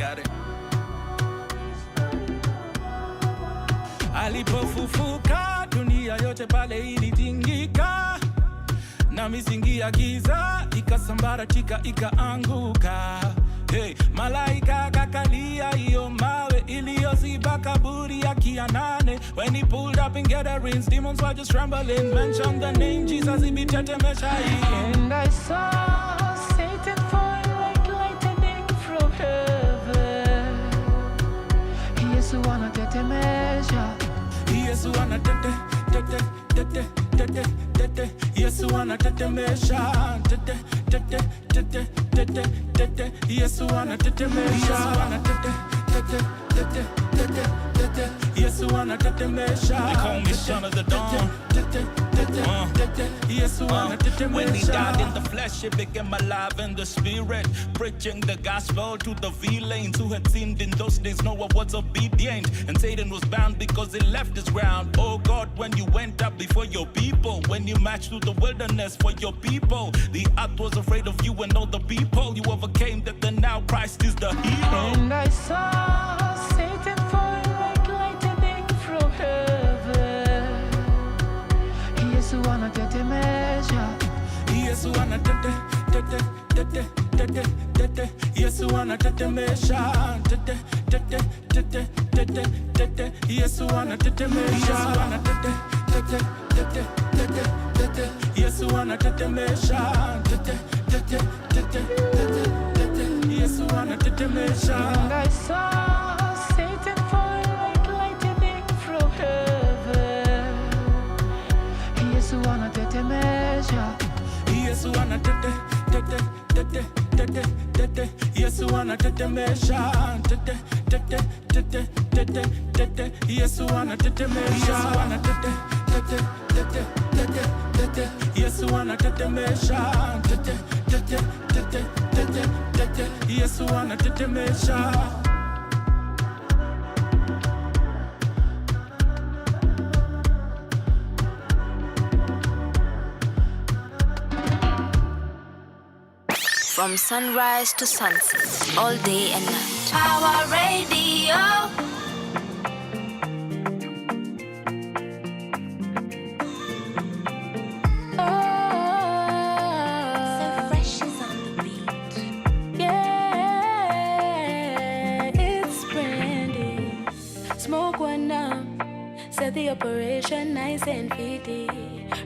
got it. Alipofufuka dunia yote pale ilitingika, na misingi ya giza ikasambaratika ikaanguka. Hey, malaika kakalia hiyo mawe iliyoziba kaburi ya Kianane. When he pulled up in gatherings, demons were just trembling. Mention the name Jesus, ibitetemesha hii. And I saw Satan fall like lightning from heaven. Yesu anatetemesha. Yesu anatetemesha. Yesu anatetemesha. Yesu anatetemesha. Yesu anatetemesha. They call me son of the dawn. When he died in the flesh, he became alive in the spirit, preaching the gospel to the villains who had sinned in those days. Noah was obedient, and Satan was bound because he left his ground. Oh God, when you went up before your people, when you marched through the wilderness for your people, the earth was afraid of you and all the people. You overcame that, then now Christ is the hero. And I saw Satan fall like lightning from heaven. Yesu anatetemesha. Yesu anatetemesha. Yesu anatetemesha. Yesu anatetemesha. Yesu anatetemesha. Yesu anatetemesha. And I saw Satan fall like lightning from heaven. Yesu anatetemesha. Yesu anatetemesha. Yesu anatetemesha. Yesu anatetemesha. Yesu anatetemesha. Yesu anatetemesha. From sunrise to sunset, all day and night. Our radio. Set the operation nice and fitty.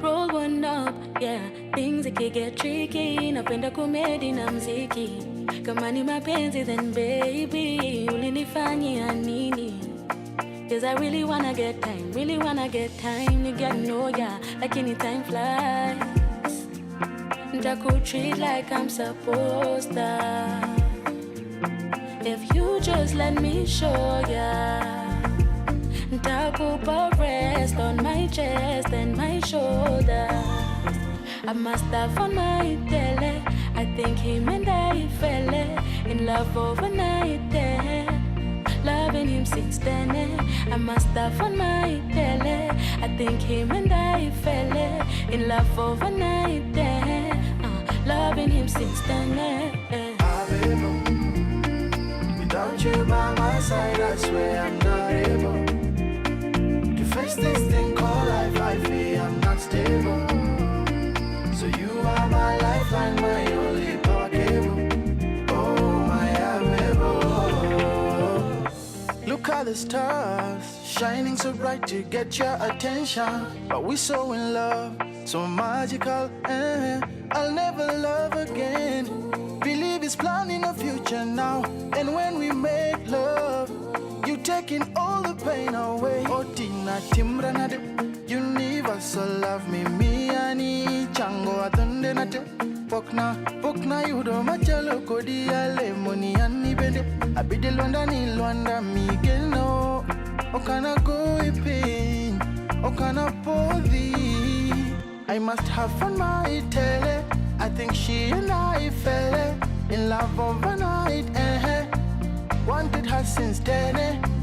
Roll one up, yeah. Things it can get tricky. Napenda komedi na mziki. Kama ni mapenzi then baby, ulinifanyia nini? Cause I really wanna get time, You get to know ya, like any time flies. Ntaku treat like I'm supposed to. If you just let me show ya. Ntakupa rest on my chest and my shoulders. I must have on my tele. I think him and I fell in love overnight there. Loving him since then. I must have on my tele. I think him and I fell in love overnight there. Loving him since then. Without you by my side, I swear I'm not able to face this thing called life. I feel I'm not stable. So you are my lifeline, my only power cable. Oh, my amiable. Look at the stars, shining so bright to get your attention. But we're so in love, so magical. I'll never love again. Believe it's planning a future now. And when we make love, you taking all the pain away. Oh, Tina Timranade, universal love me ani chango atundenate. Pokna yudo machalo kodi ale moni ani bende. Abide Luanda ni Luanda Miguel no. Okana go pain, okana podi. I must have fun my tele. I think she and I fell in love overnight. Wanted her since then.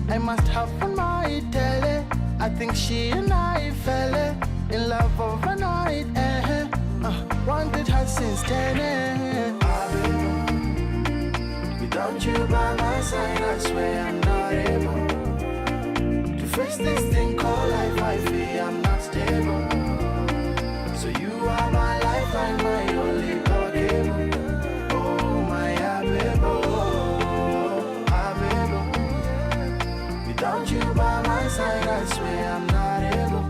I must have fun my tele. I think she and I fell in love overnight. Wanted her since then. Without you by my side, I swear I'm not able to face this thing called life. I feel I'm not stable. So you are my lifeline, my only power cable. Oh my Abebo, Abebo. Without you by my side, I swear I'm not able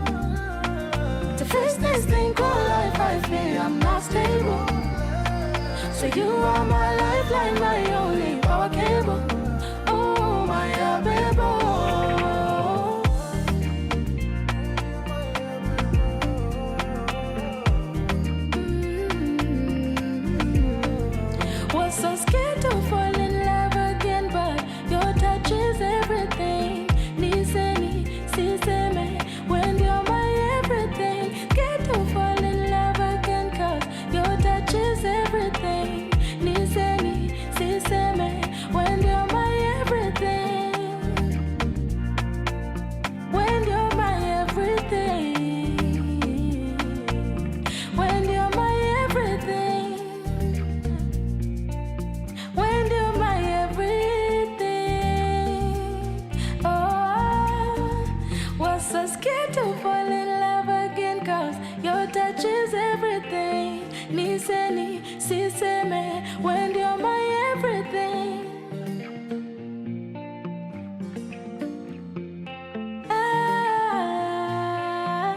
to face this thing called life. I feel I'm not stable. So you are my lifeline, my only power cable. Oh my Abebo. Was so scared to fall in love again, but your touch is everything. Niseni, siseme, when you're my everything. Scared to fall in love again, cause your touch is everything. Niseni, siseme, when you're my everything. When you're my everything. When you're my everything. When you're my everything. Oh, was so scared to fall in love again, cause your touch is everything. Niseni, siseme, when you're my everything. Ah.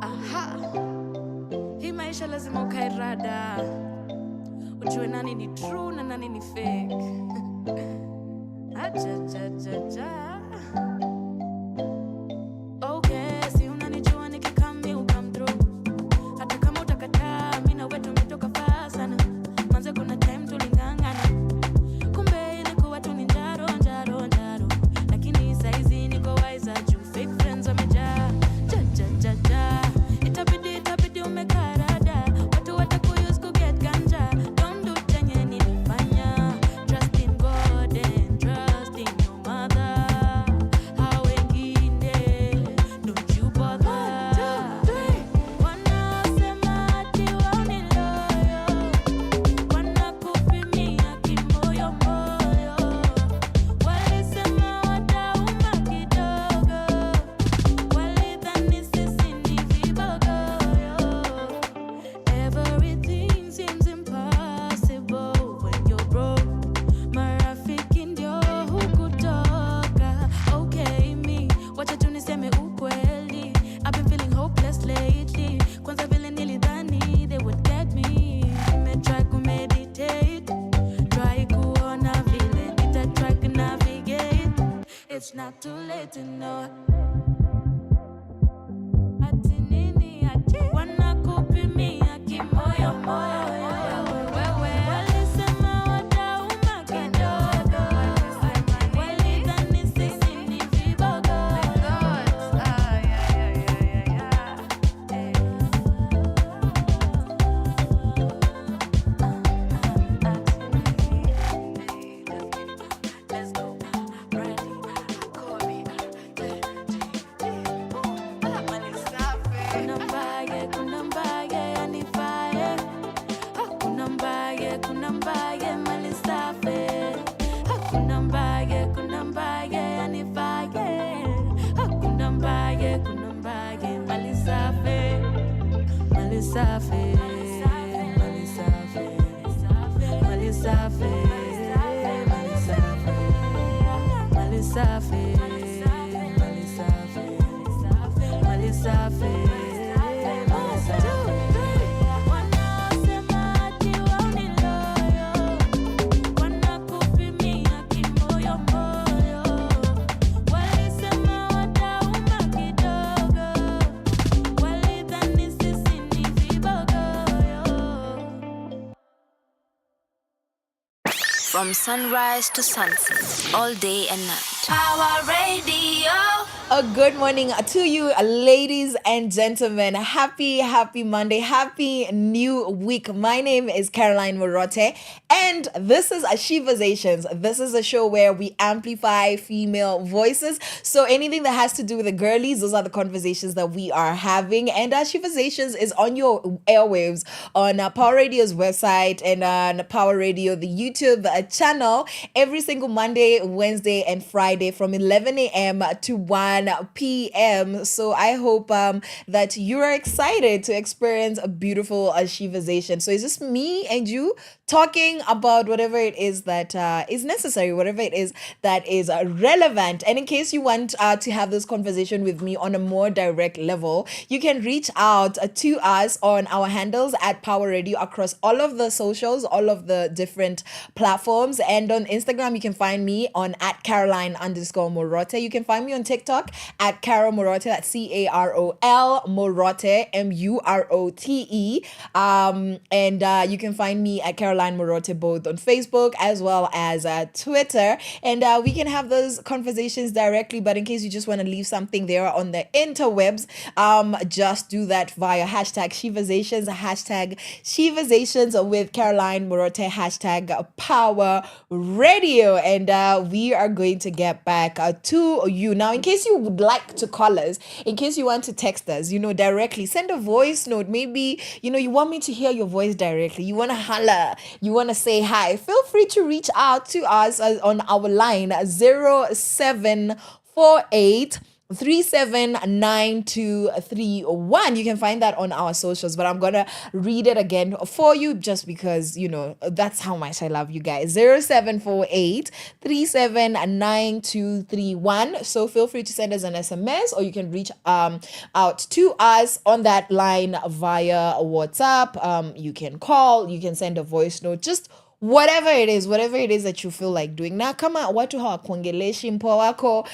Aha. Hii maisha lazima ukae rada. Ujue nani ni true na nani ni fake. Ajajajaja. Okay, si unanijua nikikami ukam through. Hata kama utakataa, mimi na wewe tumetoka far sana. Manze kuna time tulingangana. Kumbe ilikuwa tu ni njaro. Lakini saizi niko wise juu fake friends wamejaa. Jajajaja. Itabidi umekarada. Watu watakuuse kuget ganja. Don't do chenye nilifanya. Trust in God and trust in your mother. Hao wengine, don't you bother. 1, 2, 3. Wanasema ati wao ni loyal. Wanakupimia kimoyo moyo. Walisema watauma kidogo. Walidhani sisi ni vibogoyo. Everything seems impossible when you're broke. Marafiki ndio hukutoka. Okay, me, wacha tu niseme ukweli. I've been feeling hopeless lately. Kwanza vile nilidhani they would get me. Nimetry kumeditate. Try kuona vile nitatry kunavigate. It's not too late to know. Ati nini ati wanakupimia kimoyo moyo. Wewe walisema watauma kidogo. Walidhani sisi ni vibogoyo. Let's go. Ready. Call me. Kuna mbaye anifaye. Kuna mbaye mali safi. Kuna mbaye anifaye. Kuna mbaye mali safi. Mali safi. Mali safi. Mali safi. Mali safi. Mali safi. Wanasema ati wao ni loyal. Wanakupimia kimoyo moyo. Walisema watauma kidogo. Walidhani sisi ni vibogoyo. From sunrise to sunset, all day and night. Power Radio. A good morning to you, ladies and gentlemen. Happy Monday. Happy new week. My name is Caroline Murote, and this is Sheversations. This is a show where we amplify female voices. So anything that has to do with the girlies, those are the conversations that we are having. And Sheversations is on your airwaves on Power Radio's website and on Power Radio, the YouTube channel, every single Monday, Wednesday, and Friday from 11 a.m. to 1 p.m. So I hope that you are excited to experience a beautiful Sheversation. So it's just me and you talking about whatever it is that is necessary, whatever it is that is relevant. And in case you want to have this conversation with me on a more direct level, you can reach out to us on our handles at Power Radio across all of the socials, all of the different platforms. And on Instagram, you can find me on at Caroline_Murote. You can find me on TikTok at Carol Murote. That's CAROL Murote, MUROTE. And you can find me at Caroline Murote both on Facebook as well as Twitter. And we can have those conversations directly. But in case you just want to leave something there on the interwebs, just do that via hashtag Sheversations, hashtag Sheversations with Caroline Murote, hashtag Power Radio. And we are going to get back to you. Now, in case you would like to call us, in case you want to text us, directly, send a voice note. Maybe, you want me to hear your voice directly. You want to holler. You want to say hi. Feel free to reach out to us on our line 0748 379231. You can find that on our socials, but I'm gonna read it again for you just because that's how much I love you guys. 0748 379231. So feel free to send us an SMS, or you can reach out to us on that line via WhatsApp. You can call, you can send a voice note, just whatever it is that you feel like doing. Na kama watu hawakuongeleshi mpoa wako,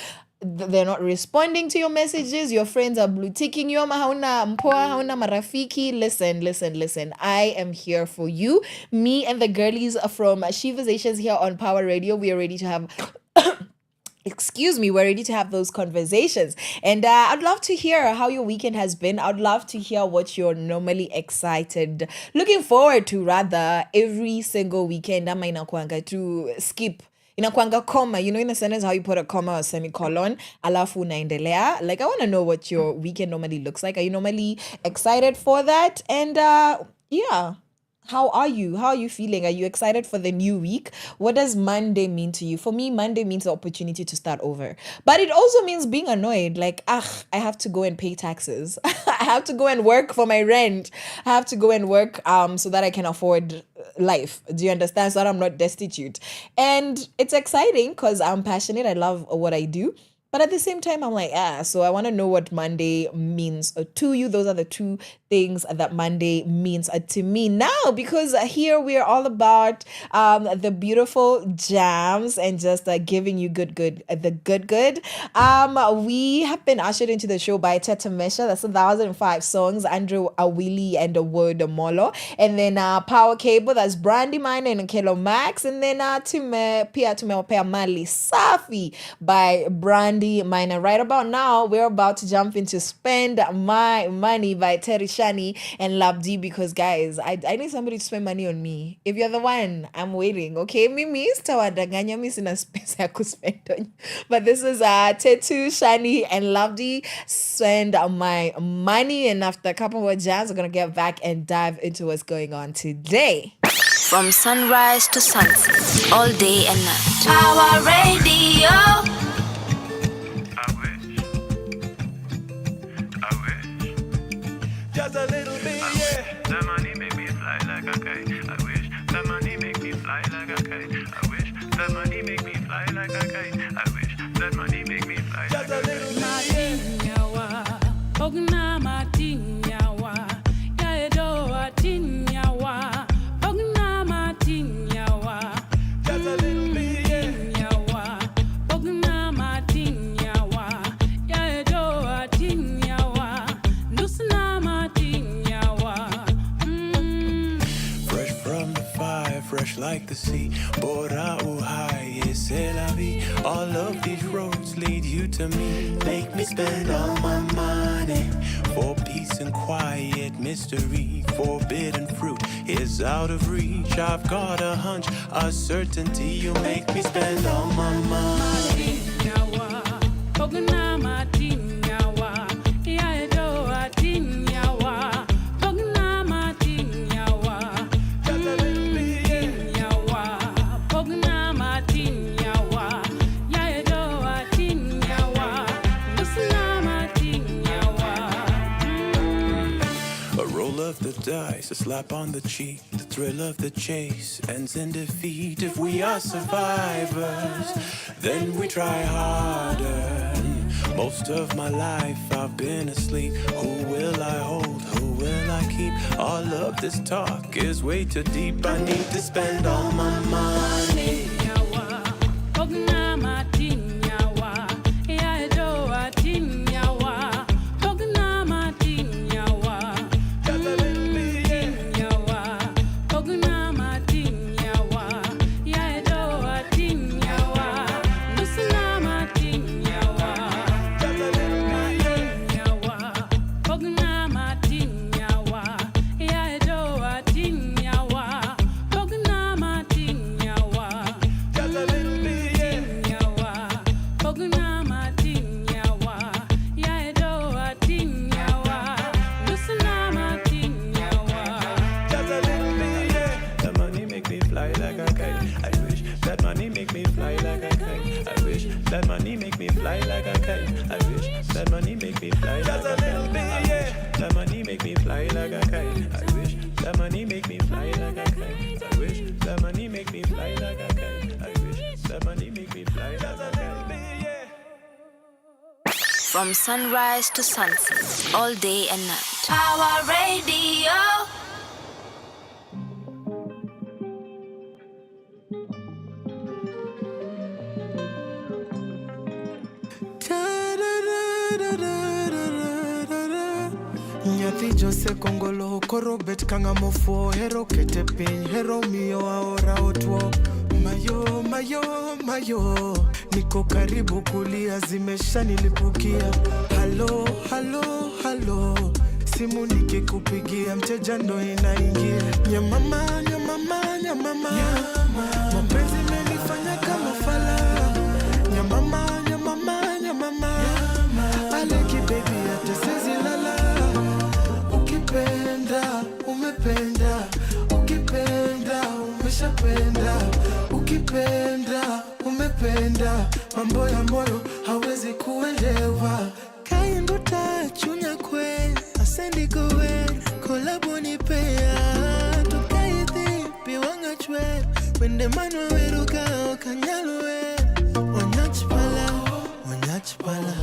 they're not responding to your messages, your friends are blue ticking you, ama hauna mpoa, hauna marafiki, listen. I am here for you. Me and the girlies from Sheversations here on Power Radio, we are ready to have we're ready to have those conversations. And I'd love to hear how your weekend has been. I'd love to hear what you're normally looking forward to, rather, every single weekend. Ama inakuanga to skip, inakuanga comma, in a sentence how you put a comma or semicolon, alafu unaendelea. Like, I want to know what your weekend normally looks like. Are you normally excited for that? And yeah, how are you? How are you feeling? Are you excited for the new week? What does Monday mean to you? For me, Monday means the opportunity to start over. But it also means being annoyed. Like, I have to go and pay taxes. I have to go and work for my rent. I have to go and work so that I can afford life. Do you understand? So that I'm not destitute. And it's exciting because I'm passionate. I love what I do. But at the same time, I'm like, so I want to know what Monday means to you. Those are the two things that Monday means to me now, because here we are all about the beautiful jams and just giving you the good. We have been ushered into the show by Teta Mesha. That's 1,005 songs. Andrew Awili and Word Molo. And then Power Cable, that's Brandy Mine and Kelo Max. And then Tumepea Mali Safi by Brandy Minor. Right about now, we're about to jump into Spend My Money by Terry Shani and Labdi, because guys, I need somebody to spend money on me. If you're the one, I'm waiting. Okay, mimi sitawadanganya, mimi sina space ya kuspend on you. But this is Tetu, Shani and Labdi, Spend My Money. And after a couple more jams, we're gonna get back and dive into what's going on today. From sunrise to sunset, all day and night. Power Radio. Just a little bit, yeah. That money make me fly like a kite. I wish that money make me fly like a kite. I wish that money make me fly like a kite. I wish that money make me fly like a kite. Just a little bit, yeah. fresh like the sea. Bora uhai, c'est la vie. All of these roads lead you to me. Make me spend all my money for peace and quiet mystery. Forbidden fruit is out of reach. I've got a hunch, a certainty. You make me spend all my money. Dice, a slap on the cheek, the thrill of the chase ends in defeat. If we are survivors, then we try harder. Most of my life I've been asleep. Who will I hold? Who will I keep? All of this talk is way too deep. I need to spend all my money. From sunrise to sunset, all day and night. Our radio. Nyati Jose Kongolo Korobet Kangamofo Hero Ketepin Hero Mio Aora Otwo Mayo, mayo, mayo niko karibu kulia zimesha nilipukia. Halo, halo, halo simu nikikupigia mteja ndo inaingia. Nyamama, nyamama, nyamama mapenzi menifanya kama fala. Nyamama, nyamama, nyamama Aleki baby hata siwezi lala. Ukipenda, umependa. Ukipenda, umeshapenda. Ukipenda, umependa. Mambo ya moyo hawezi kuelewa. Kaindu tachunya kwe asendi kowe kolabo nipea. Tukaithi piwanga chwe wende manwa weruka okanyalwe. Wanyachpala, wanyachpala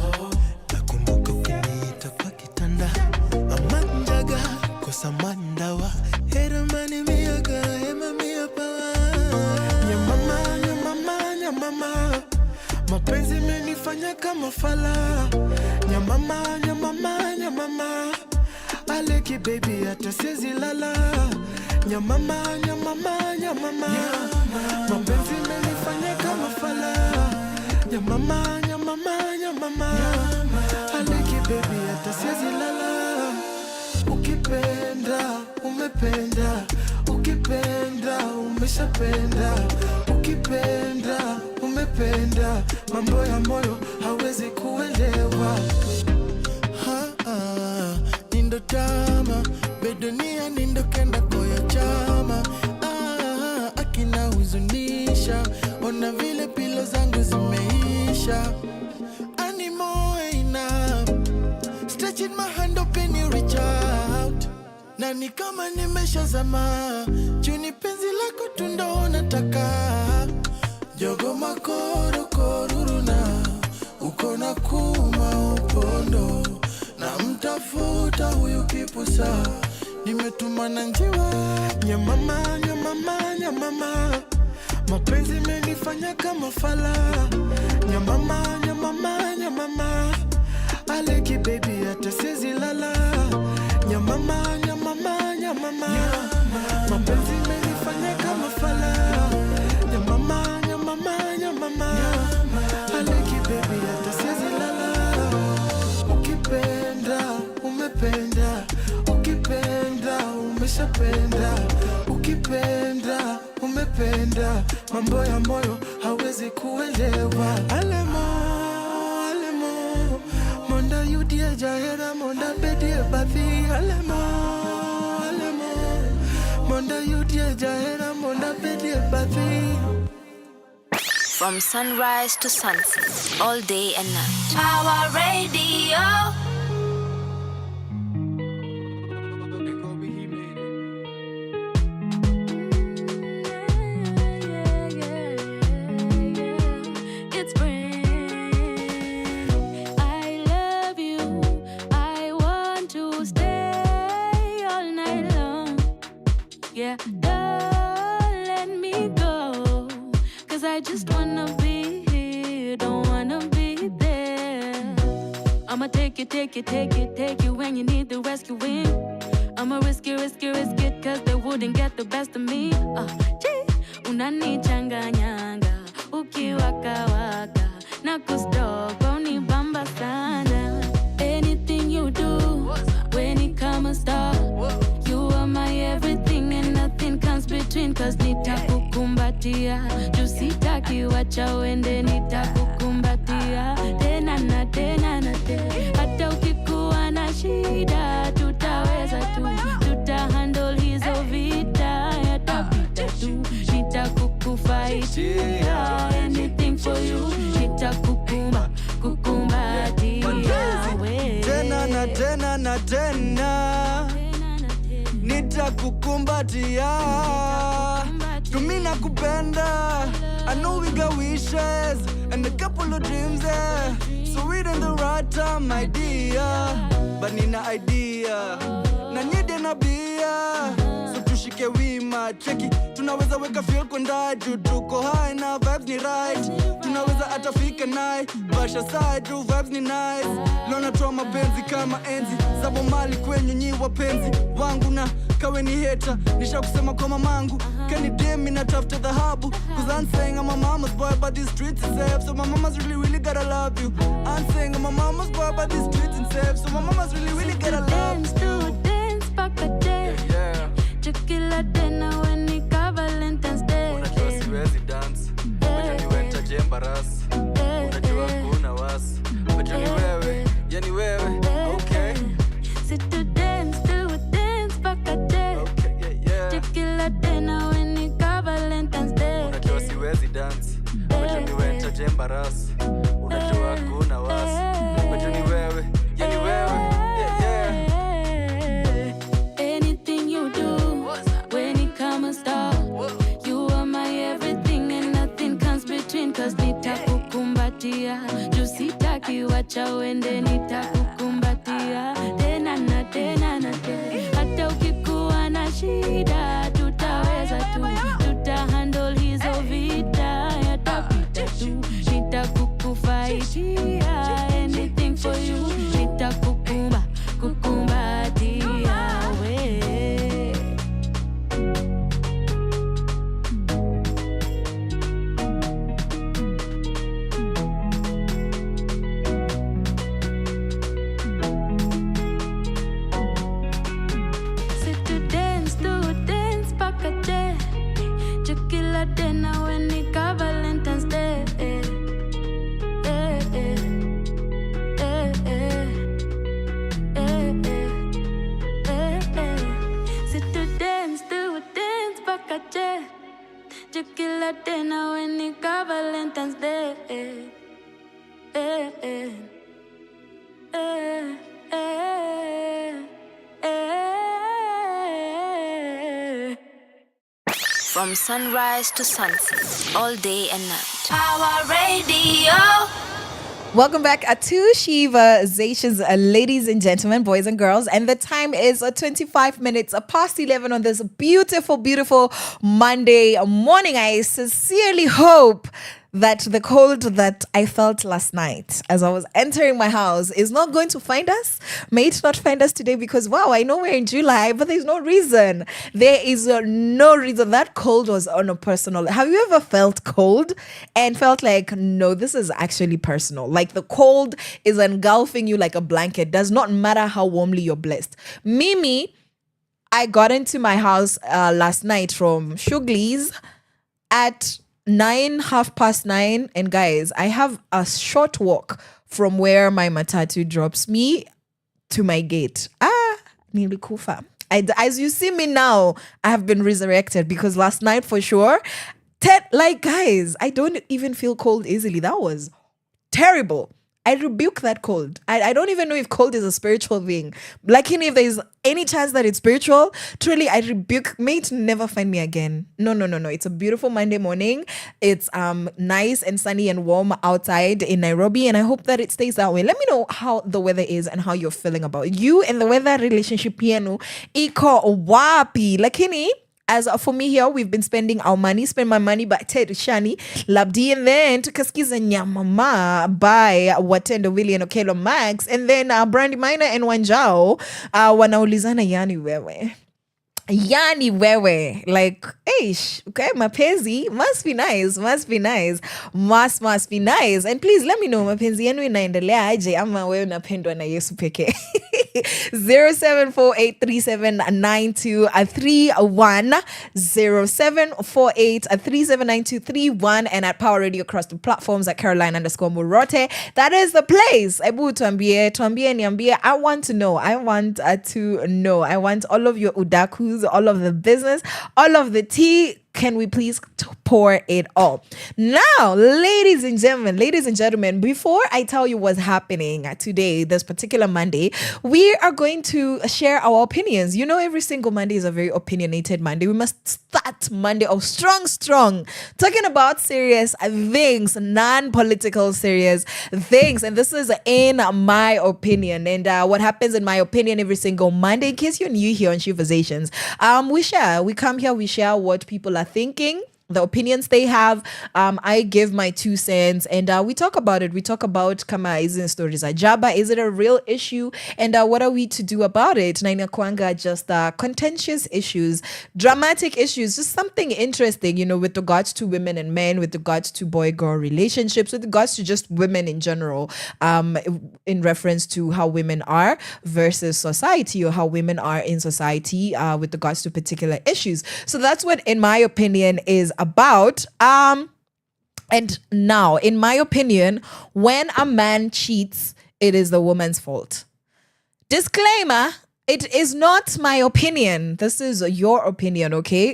nakumbuka kuniita kwa kitanda. Amanjaga kosa mandawa hermani miyaga hema miyapawa. Nyamama, nyamama, nyamama mapenzi menifanya kama fala. Nyamama, nyamama, nyamama Aleki baby hata siwezi lala. Nyamama, nyamama, nyamama mapenzi menifanya kama fala. Nyamama, nyamama, nyamama Aleki baby hata siwezi lala. Ukipenda, umependa. Ukipenda, umeshapenda. Ukipenda, umependa. Mambo ya moyo hawezi kuelewa. Nindo tama bedunia nindo kenda koya chama. Akina huzunisha ona vile pilo zangu zimeisha. Animo enough stretching my hand open you reach out. Na ni kama nimeshazama juni penzi lako tundo nataka. Jogo makoro koruruna uko na kuma upondo. Na mtafuta huyu kipusa nimetuma na njiwa. Nyamama, nyamama, nyamama mapenzi menifanya kama fala. Nyamama, nyamama, nyamama Aleki baby hata siwezi lala. Nyamama, nyamama, nyamama mapenzi menifanya kama fala. nakupenda, ukipenda umependa, mambo ya moyo hawezi kuelewa. Alemo, monda yudie jahera, monda bedie bathi. Alemo, monda yudie jahera, monda bedie bathi. From sunrise to sunset, all day and night. Power Radio. It's spring. I love you. I want to stay all night long. Yeah, don't let me go. 'Cause I just wanna be here, don't wanna be there. I'ma take you when you need the rescuing. I'ma risk it, 'cause they wouldn't get the best of me. Gee, unanichanganyanga, ukiwaka na kustopa unibamba sana. Anything you do, when it comes a star, you are my everything and nothing comes between. 'Cause nitakukumbatia, jusitaki wacha wende, nitakukumbatia tena na tena na tena. Hata ukikuwa na shida, tutaweza tu, tutahandle hizo vita, yatapita tu. Nitakukufaitia, anything for you, nitakukumbatia we. Tena na tena na tena, nitakukumbatia. Tumi nakupenda, I know we got wishes and a couple of dreams there. So we're in the right time, my dear. But nina idea, na nyede na bia. So tushike wima, cheki. Tunaweza weka feel kwenda juu, tuko high na vibes ni right. Tunaweza atafika night, basha side juu vibes ni nice. Lona toa mapenzi kama enzi, zabo mali kwenye nyi wapenzi wangu, na kawe ni hater. Nisha kusema kwa mamangu, kani demi na tafuta dhahabu. 'Cause I'm saying I'm a mama's boy, but these streets is safe. So my mama's really gotta love you. I'm saying I'm a mama's boy, but these streets is safe. So my mama's really gotta love Dance to dance, pakate. Yeah. Chukila tena when it ka Valentine's Day. Unajua siwezi dance, wacha niwenta jembaras. Unajua kuna was, wacha ni wewe, yani wewe. Okay. Sit to dance pakate. Okay, yeah. Chukila tena when it ka Valentine's Day. Unajua siwezi dance, wacha niwenta jembaras. Unajua kuna was, wacha ni wewe, yani wewe. Yeah. Anything you do, when it comes a star, you are my everything and nothing comes between. 'Cause nitakukumbatia, jusitaki wacha wende, nitakukumbatia tena na tena na tena. Hata ukikuwa na shida, tutaweza tu, tutahandle hizo vita, yatapita tu. Nitakukufaitia, anything for you, nitakukumbatia we. Sit to dance pakate. Chukila tena when it ka Valentine's Day. Sit to dance pakate. Chukila tena when it ka Valentine's Day. From sunrise to sunset, all day and night. Power Radio. Welcome back to Sheversations, ladies and gentlemen, boys and girls. And the time is 25 minutes past 11 on this beautiful, beautiful Monday morning. I sincerely hope that the cold that I felt last night as I was entering my house is not going to find us. May it not find us today, because wow, I know we're in July, but there's no reason. There is no reason. That cold was on a personal. Have you ever felt cold and felt like, no, this is actually personal? Like the cold is engulfing you like a blanket. Does not matter how warmly you're blessed. Mimi, I got into my house last night from Shugli's at 9:30, and guys, I have a short walk from where my matatu drops me to my gate. Nilikufa. As you see me now, I have been resurrected because last night for sure, like guys, I don't even feel cold easily. That was terrible. I rebuke that cold. I don't even know if cold is a spiritual thing. Like, if there's any chance that it's spiritual, truly, I rebuke. May it never find me again. No. It's a beautiful Monday morning. It's nice and sunny and warm outside in Nairobi, and I hope that it stays that way. Let me know how the weather is and how you're feeling about it. You and the weather relationship piano. Iko wapi. Lakini, as for me here, we've been spend my money by Ted Shani, Labdi, and then tukaskiza Nyamama by Watendo Willie and Okelo Max, and then Brandy Minor and Wanjao wanaulizana yani wewe, like, eish, okay, mapenzi must be nice, must be nice. And please let me know, mapenzi yenu inaendelea aje, ama wewe unapendwa na Yesu peke. 0748379231, 0748379231, and at Power Radio across the platforms at Caroline_Murote. That is the place. Ebu tuambie, niambie. I want to know. I want all of your udakus, all of the business, all of the tea. Can we please pour it all? Now, ladies and gentlemen, before I tell you what's happening today, this particular Monday, we are going to share our opinions. You know, every single Monday is a very opinionated Monday. We must start Monday off strong, talking about serious things, non-political serious things. And this is in my opinion. And what happens in my opinion every single Monday, in case you're new here on Sheversations, we come here, we share what people are thinking, the opinions they have. I give my 2 cents, and we talk about it. We talk about kama isn't stories ajaba, is it a real issue, and what are we to do about it? Na inakuanga just contentious issues, dramatic issues, just something interesting, with regards to women and men, with regards to boy-girl relationships, with regards to just women in general, in reference to how women are versus society, or how women are in society with regards to particular issues. So that's what, in my opinion, is about. And now, in my opinion, when a man cheats, it is the woman's fault. Disclaimer, it is not my opinion. This is your opinion, okay?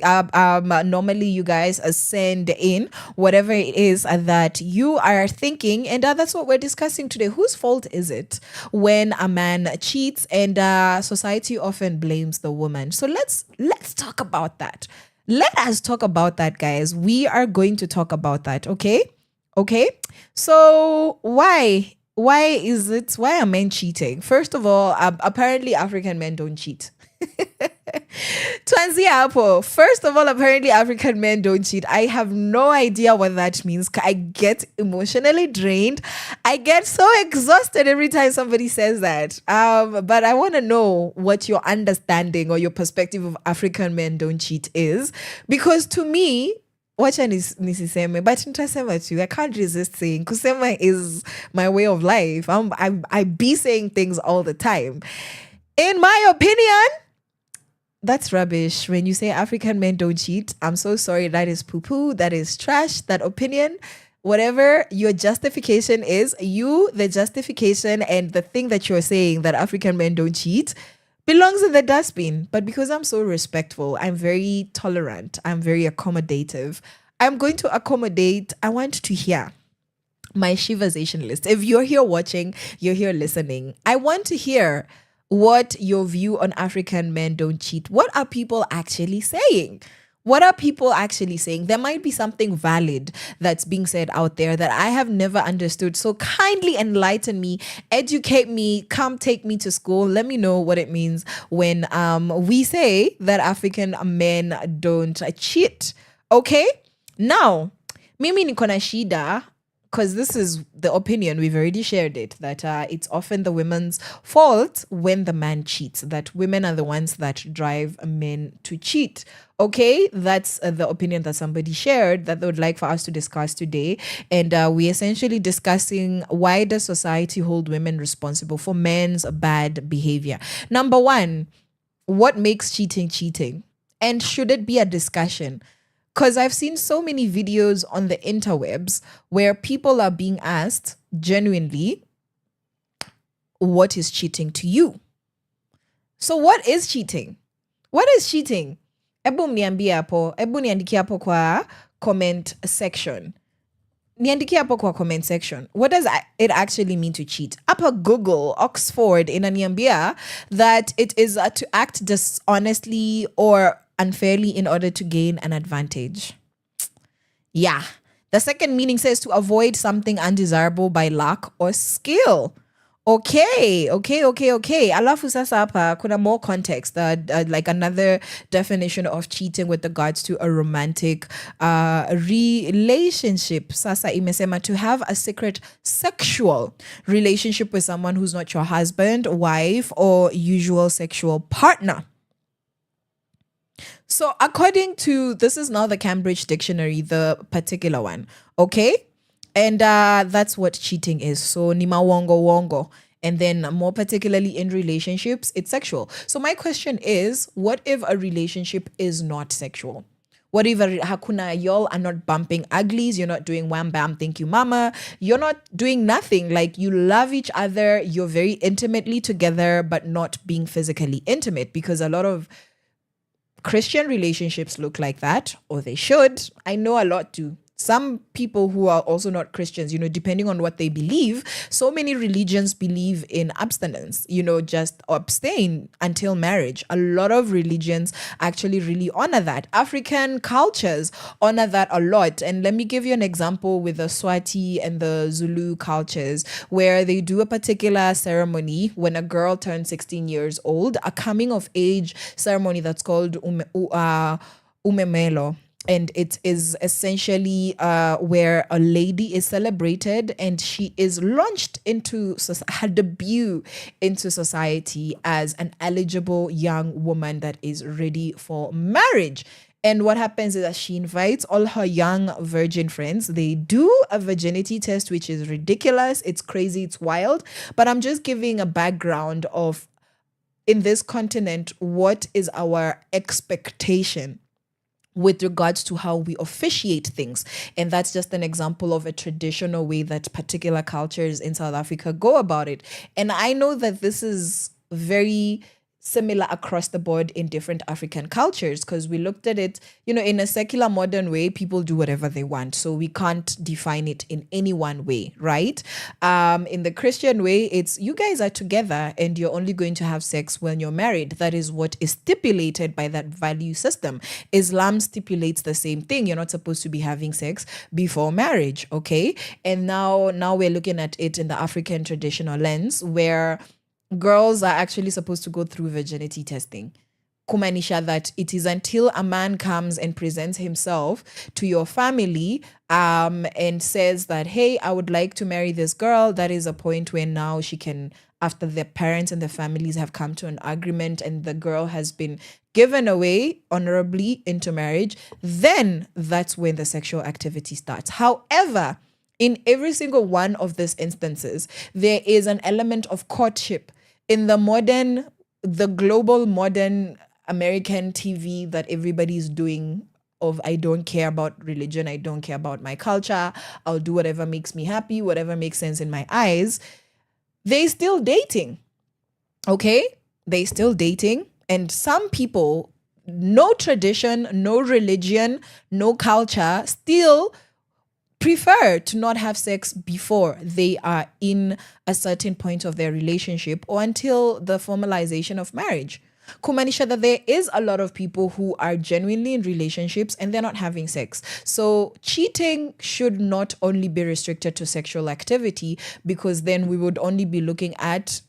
Normally, you guys send in whatever it is that you are thinking, and that's what we're discussing today. Whose fault is it when a man cheats? And society often blames the woman. So let's talk about that. Let us talk about that, guys. We are going to talk about that, okay? Okay? So why are men cheating? First of all, apparently African men don't cheat. Twanzia hapo. First of all, apparently African men don't cheat. I have no idea what that means. I get emotionally drained. I get so exhausted every time somebody says that. But I want to know what your understanding or your perspective of African men don't cheat is. Because to me, wacha nisiseme, but nitasema too. I can't resist saying. Kusema is my way of life. I be saying things all the time. In my opinion, that's rubbish. When you say African men don't cheat, I'm so sorry. That is poo-poo. That is trash. That opinion, whatever your justification is, the justification and the thing that you're saying that African men don't cheat belongs in the dustbin. But because I'm so respectful, I'm very tolerant, I'm very accommodative, I'm going to accommodate. I want to hear my Sheversation list. If you're here watching, you're here listening, I want to hear what your view on African men don't cheat. What are people actually saying? What are people actually saying? There might be something valid that's being said out there that I have never understood. So kindly enlighten me, educate me, come take me to school. Let me know what it means when we say that African men don't cheat. Okay? Now, mimi niko na shida, because this is the opinion, we've already shared it, that it's often the women's fault when the man cheats, that women are the ones that drive men to cheat. Okay, that's the opinion that somebody shared that they would like for us to discuss today. And we're essentially discussing, why does society hold women responsible for men's bad behavior? Number one, what makes cheating cheating? And should it be a discussion? Because I've seen so many videos on the interwebs where people are being asked genuinely, what is cheating to you? So what is cheating? What is cheating? Ebu niandikie hapo kwa comment section. Niandikie hapo kwa comment section. What does it actually mean to cheat? Upper Google, Oxford, inaniambia that it is to act dishonestly or unfairly in order to gain an advantage. Yeah. The second meaning says to avoid something undesirable by lack or skill. Okay. Alafu sasa hapa kuna more context, like another definition of cheating with regards to a romantic relationship. Sasa imesema to have a secret sexual relationship with someone who's not your husband, wife, or usual sexual partner. So according to, this is now the Cambridge Dictionary, the particular one, okay? And that's what cheating is. So ni mawongo. And then more particularly in relationships, it's sexual. So my question is, what if a relationship is not sexual? What if hakuna, y'all are not bumping uglies, you're not doing wham bam thank you mama, you're not doing nothing, like you love each other, you're very intimately together, but not being physically intimate? Because a lot of Christian relationships look like that, or they should. I know a lot do. Some people who are also not Christians, depending on what they believe, so many religions believe in abstinence, just abstain until marriage. A lot of religions actually really honor that. African cultures honor that a lot. And let me give you an example with the Swati and the Zulu cultures, where they do a particular ceremony when a girl turns 16 years old, a coming of age ceremony that's called umemelo. And it is essentially where a lady is celebrated and she is launched into her debut into society as an eligible young woman that is ready for marriage. And what happens is that she invites all her young virgin friends. They do a virginity test, which is ridiculous. It's crazy. It's wild. But I'm just giving a background of, in this continent, what is our expectation with regards to how we officiate things. And that's just an example of a traditional way that particular cultures in South Africa go about it. And I know that this is very similar across the board in different African cultures, because we looked at it, in a secular modern way, people do whatever they want. So we can't define it in any one way, right? In the Christian way, it's you guys are together and you're only going to have sex when you're married. That is what is stipulated by that value system. Islam stipulates the same thing. You're not supposed to be having sex before marriage, okay? And now we're looking at it in the African traditional lens, where girls are actually supposed to go through virginity testing. Kumanisha that it is until a man comes and presents himself to your family and says that, hey, I would like to marry this girl. That is a point where now she can, after the parents and the families have come to an agreement and the girl has been given away honorably into marriage, then that's when the sexual activity starts. However, in every single one of these instances, there is an element of courtship. In the global modern American TV that everybody's doing, of I don't care about religion, I don't care about my culture, I'll do whatever makes me happy, whatever makes sense in my eyes, they still dating. Okay? They still dating. And some people, no tradition, no religion, no culture, still prefer to not have sex before they are in a certain point of their relationship or until the formalization of marriage. Kumanisha that there is a lot of people who are genuinely in relationships and they're not having sex. So cheating should not only be restricted to sexual activity, because then we would only be looking at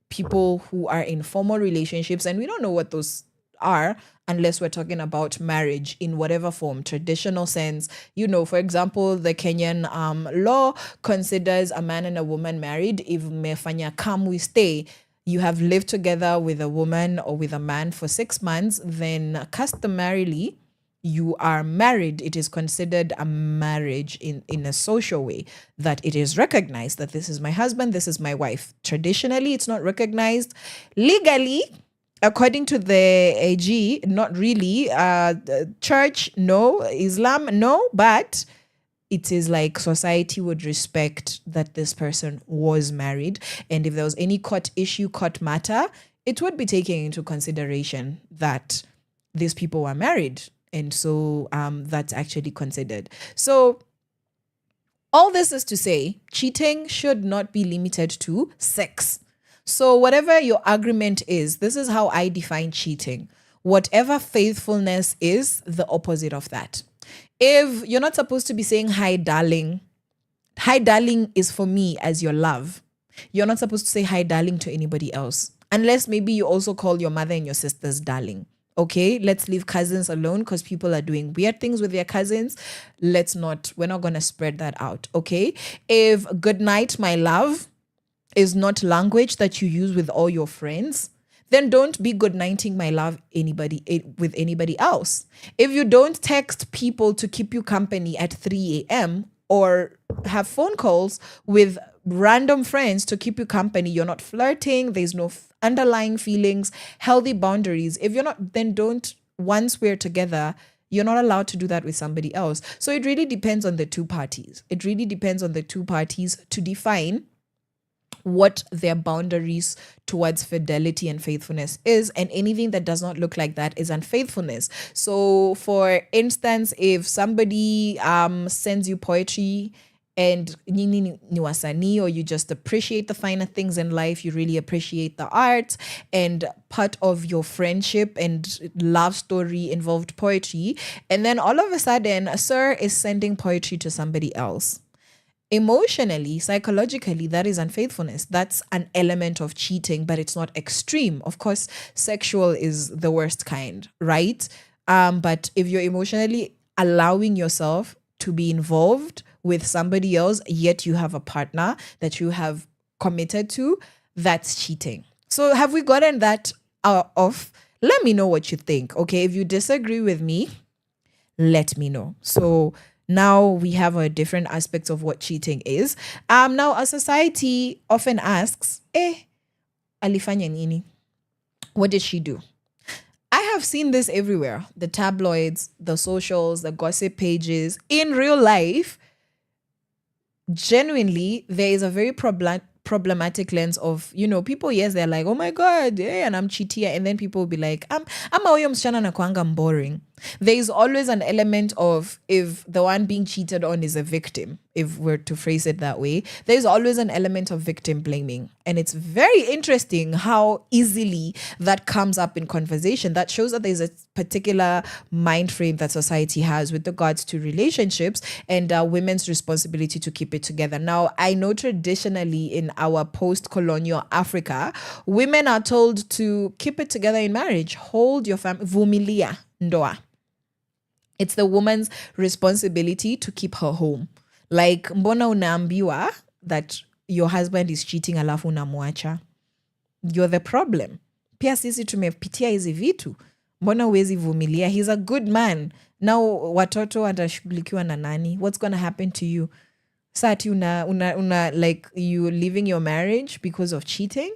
people who are in formal relationships, and we don't know what those are unless we're talking about marriage in whatever form, traditional sense. For example, the Kenyan law considers a man and a woman married if mefanya come we stay. You have lived together with a woman or with a man for 6 months, then customarily you are married. It is considered a marriage in a social way, that it is recognized that this is my husband, this is my wife. Traditionally, it's not recognized. Legally, according to the AG, not really. Church, no. Islam, no. But it is like society would respect that this person was married. And if there was any court issue, court matter, it would be taken into consideration that these people were married. And so that's actually considered. So all this is to say, cheating should not be limited to sex. So whatever your agreement is, this is how I define cheating. Whatever faithfulness is, the opposite of that. If you're not supposed to be saying hi darling is for me as your love. You're not supposed to say hi darling to anybody else. Unless maybe you also call your mother and your sisters darling. Okay, let's leave cousins alone because people are doing weird things with their cousins. We're not going to spread that out. Okay, if good night, my love is not language that you use with all your friends, then don't be good nighting my love with anybody else. If you don't text people to keep you company at 3 a.m. or have phone calls with random friends to keep you company, you're not flirting, there's no underlying feelings, healthy boundaries. If you're not, then don't, once we're together, you're not allowed to do that with somebody else. So it really depends on the two parties. It really depends on the two parties to define what their boundaries towards fidelity and faithfulness is, and anything that does not look like that is unfaithfulness. So for instance, if somebody sends you poetry and ni wasanii, or you just appreciate the finer things in life, you really appreciate the art, and part of your friendship and love story involved poetry, and then all of a sudden a sir is sending poetry to somebody else. Emotionally, psychologically, that is unfaithfulness. That's an element of cheating, but it's not extreme. Of course, sexual is the worst kind, right? But if you're emotionally allowing yourself to be involved with somebody else, yet you have a partner that you have committed to, that's cheating. So have we gotten that off? Let me know what you think. Okay, if you disagree with me, let me know. So now we have a different aspects of what cheating is. Now a society often asks, alifanya nini? What did she do? I have seen this everywhere. The tabloids, the socials, the gossip pages. In real life, genuinely, there is a very problematic lens of, people, yes, they're like, oh my God, and I'm cheating. And then people will be like, I'm boring. There is always an element of, if the one being cheated on is a victim, if we're to phrase it that way, there's always an element of victim blaming. And it's very interesting how easily that comes up in conversation. That shows that there's a particular mind frame that society has with regards to relationships and women's responsibility to keep it together. Now, I know traditionally in our post-colonial Africa, women are told to keep it together in marriage, hold your family, vumilia, ndoa. It's the woman's responsibility to keep her home. Like, mbona unaambiwa that your husband is cheating alafu unamwacha? You're the problem. Pia sisi tumepitia hizi vitu. Mbona huwezi vumilia? He's a good man. Now watoto watashughulikiwa na nani? What's going to happen to you? Sati una like you leaving your marriage because of cheating?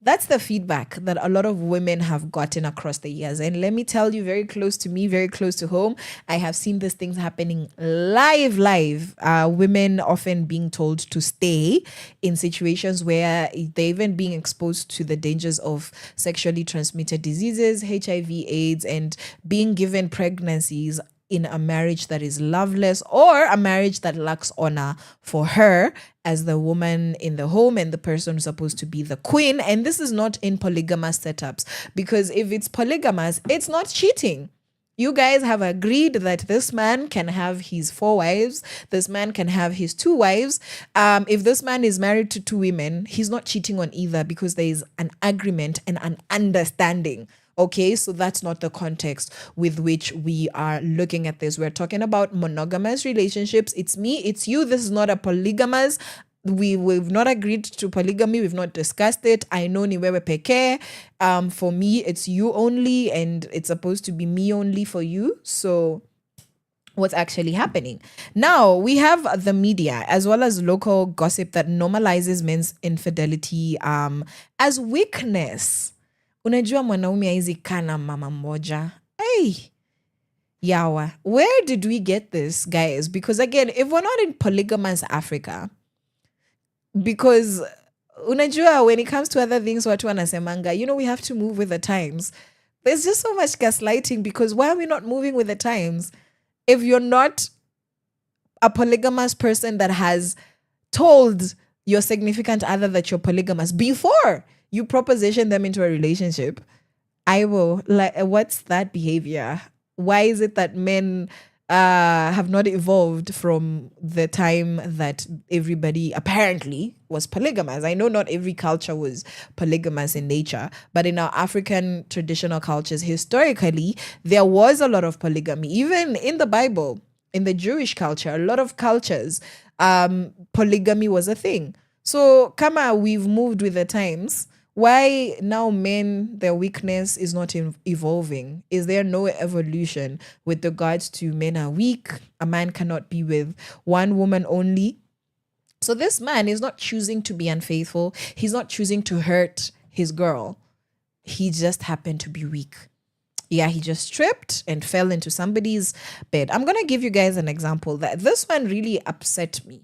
That's the feedback that a lot of women have gotten across the years. And let me tell you, very close to me, very close to home, I have seen these things happening live. Women often being told to stay in situations where they're even being exposed to the dangers of sexually transmitted diseases, HIV, AIDS, and being given pregnancies in a marriage that is loveless, or a marriage that lacks honor for her as the woman in the home and the person who's supposed to be the queen. And this is not in polygamous setups, because if it's polygamous, it's not cheating. You guys have agreed that this man can have his 4 wives, this man can have his 2 wives. If this man is married to 2 women, he's not cheating on either, because there is an agreement and an understanding. Okay, so that's not the context with which we are looking at this. We're talking about monogamous relationships. It's me, it's you. This is not a polygamous. We've not agreed to polygamy. We've not discussed it. I know ni wewe peke. For me, it's you only, and it's supposed to be me only for you. So what's actually happening? Now, we have the media as well as local gossip that normalizes men's infidelity as weakness. unajua mwanaume haizi kana mama mmoja. Hey, yawa, where did we get this, guys? Because again, if we're not in polygamous Africa, because unajua when it comes to other things watu wanasemanga, we have to move with the times. There's just so much gaslighting, because why are we not moving with the times? If you're not a polygamous person that has told your significant other that you're polygamous before you proposition them into a relationship, I will, like, what's that behavior? Why is it that men have not evolved from the time that everybody apparently was polygamous? I know not every culture was polygamous in nature, but in our African traditional cultures, historically, there was a lot of polygamy. Even in the Bible, in the Jewish culture, a lot of cultures, polygamy was a thing. So, kama we've moved with the times, why now men, their weakness is not evolving? Is there no evolution with regards to men are weak? A man cannot be with one woman only. So this man is not choosing to be unfaithful. He's not choosing to hurt his girl. He just happened to be weak. Yeah, he just tripped and fell into somebody's bed. I'm going to give you guys an example that this one really upset me,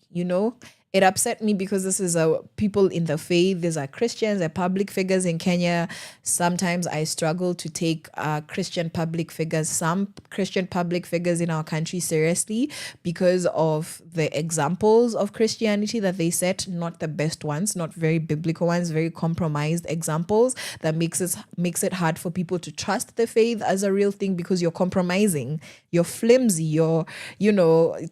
It upset me because this is people in the faith. These are Christians, they're public figures in Kenya. Sometimes I struggle to take Christian public figures, some Christian public figures in our country seriously because of the examples of Christianity that they set, not the best ones, not very biblical ones, very compromised examples that makes it hard for people to trust the faith as a real thing because you're compromising, you're flimsy, you're,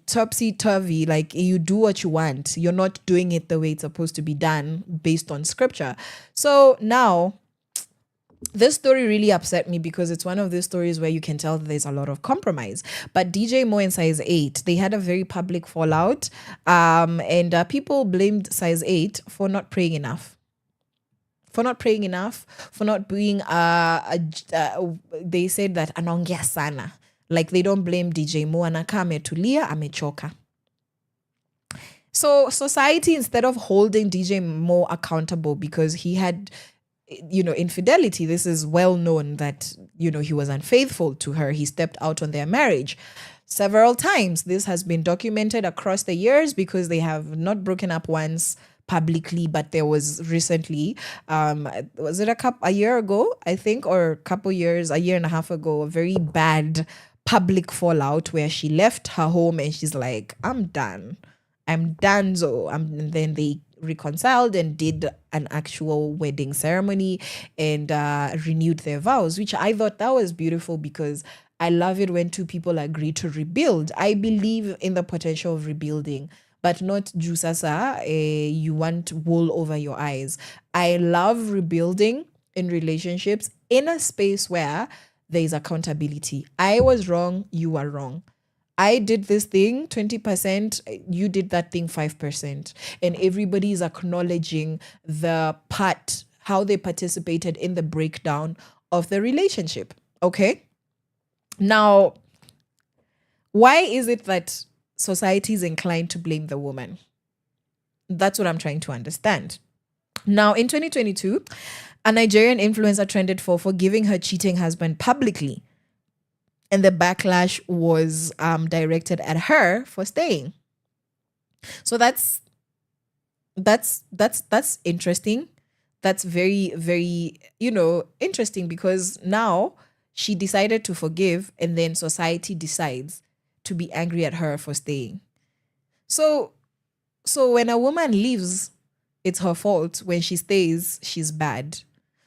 topsy-turvy, like you do what you want. You're not doing it the way it's supposed to be done based on scripture. So now, this story really upset me because it's one of those stories where you can tell that there's a lot of compromise. But DJ Mo and Size 8, they had a very public fallout, and people blamed Size 8 for not praying enough. For not being, they said that anaongea sana. Like they don't blame DJ Mo, anakaa ametulia, amechoka. So society, instead of holding DJ Mo accountable because he had, infidelity, this is well known that, he was unfaithful to her. He stepped out on their marriage several times. This has been documented across the years because they have not broken up once publicly, but there was recently, was it a year ago, I think, or a year and a half ago, a very bad public fallout where she left her home and she's like, I'm done. And then they reconciled and did an actual wedding ceremony and renewed their vows, which I thought that was beautiful because I love it when two people agree to rebuild. I believe in the potential of rebuilding, but not jusasa, you want wool over your eyes. I love rebuilding in relationships in a space where there is accountability. I was wrong, you are wrong. I did this thing 20%, you did that thing 5%. And everybody is acknowledging the part, how they participated in the breakdown of the relationship. Okay? Now, why is it that society is inclined to blame the woman? That's what I'm trying to understand. Now, in 2022, a Nigerian influencer trended for forgiving her cheating husband publicly. And the backlash was directed at her for staying. So that's interesting. That's very, very, interesting because now she decided to forgive and then society decides to be angry at her for staying. So when a woman leaves, it's her fault. When she stays, she's bad.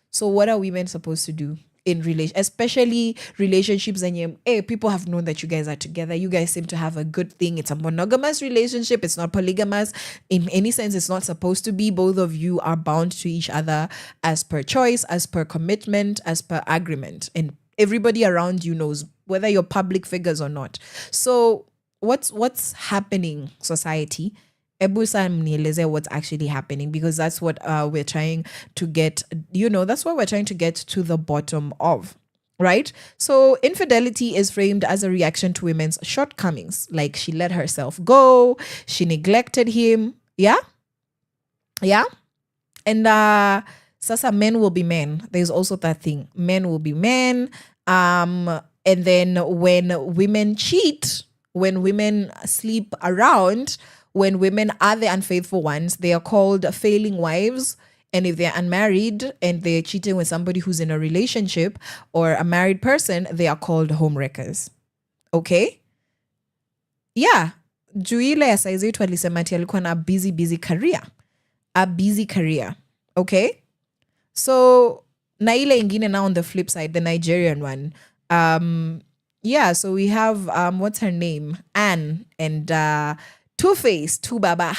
So what are women supposed to do? Especially relationships and people have known that you guys are together. You guys seem to have a good thing. It's a monogamous relationship. It's not polygamous. In any sense, it's not supposed to be. Both of you are bound to each other as per choice, as per commitment, as per agreement. And everybody around you knows whether you're public figures or not. So what's happening, society? Ebusa mnieleze what's actually happening, because that's what we're trying to get, that's what we're trying to get to the bottom of, right? So infidelity is framed as a reaction to women's shortcomings. Like she let herself go, she neglected him. Yeah. And Sasa men will be men. There's also that thing. Men will be men. And then when women cheat, when women sleep around, when women are the unfaithful ones, they are called failing wives. And if they're unmarried and they're cheating with somebody who's in a relationship or a married person, they are called homewreckers. Okay? Yeah. Juu ile ya saizi yetu alisema ati alikuwa na busy career. A busy career. Okay? So, na ile ingine now on the flip side, the Nigerian one. Yeah, so we have, what's her name? Anne and Two-Face, Two-Baba.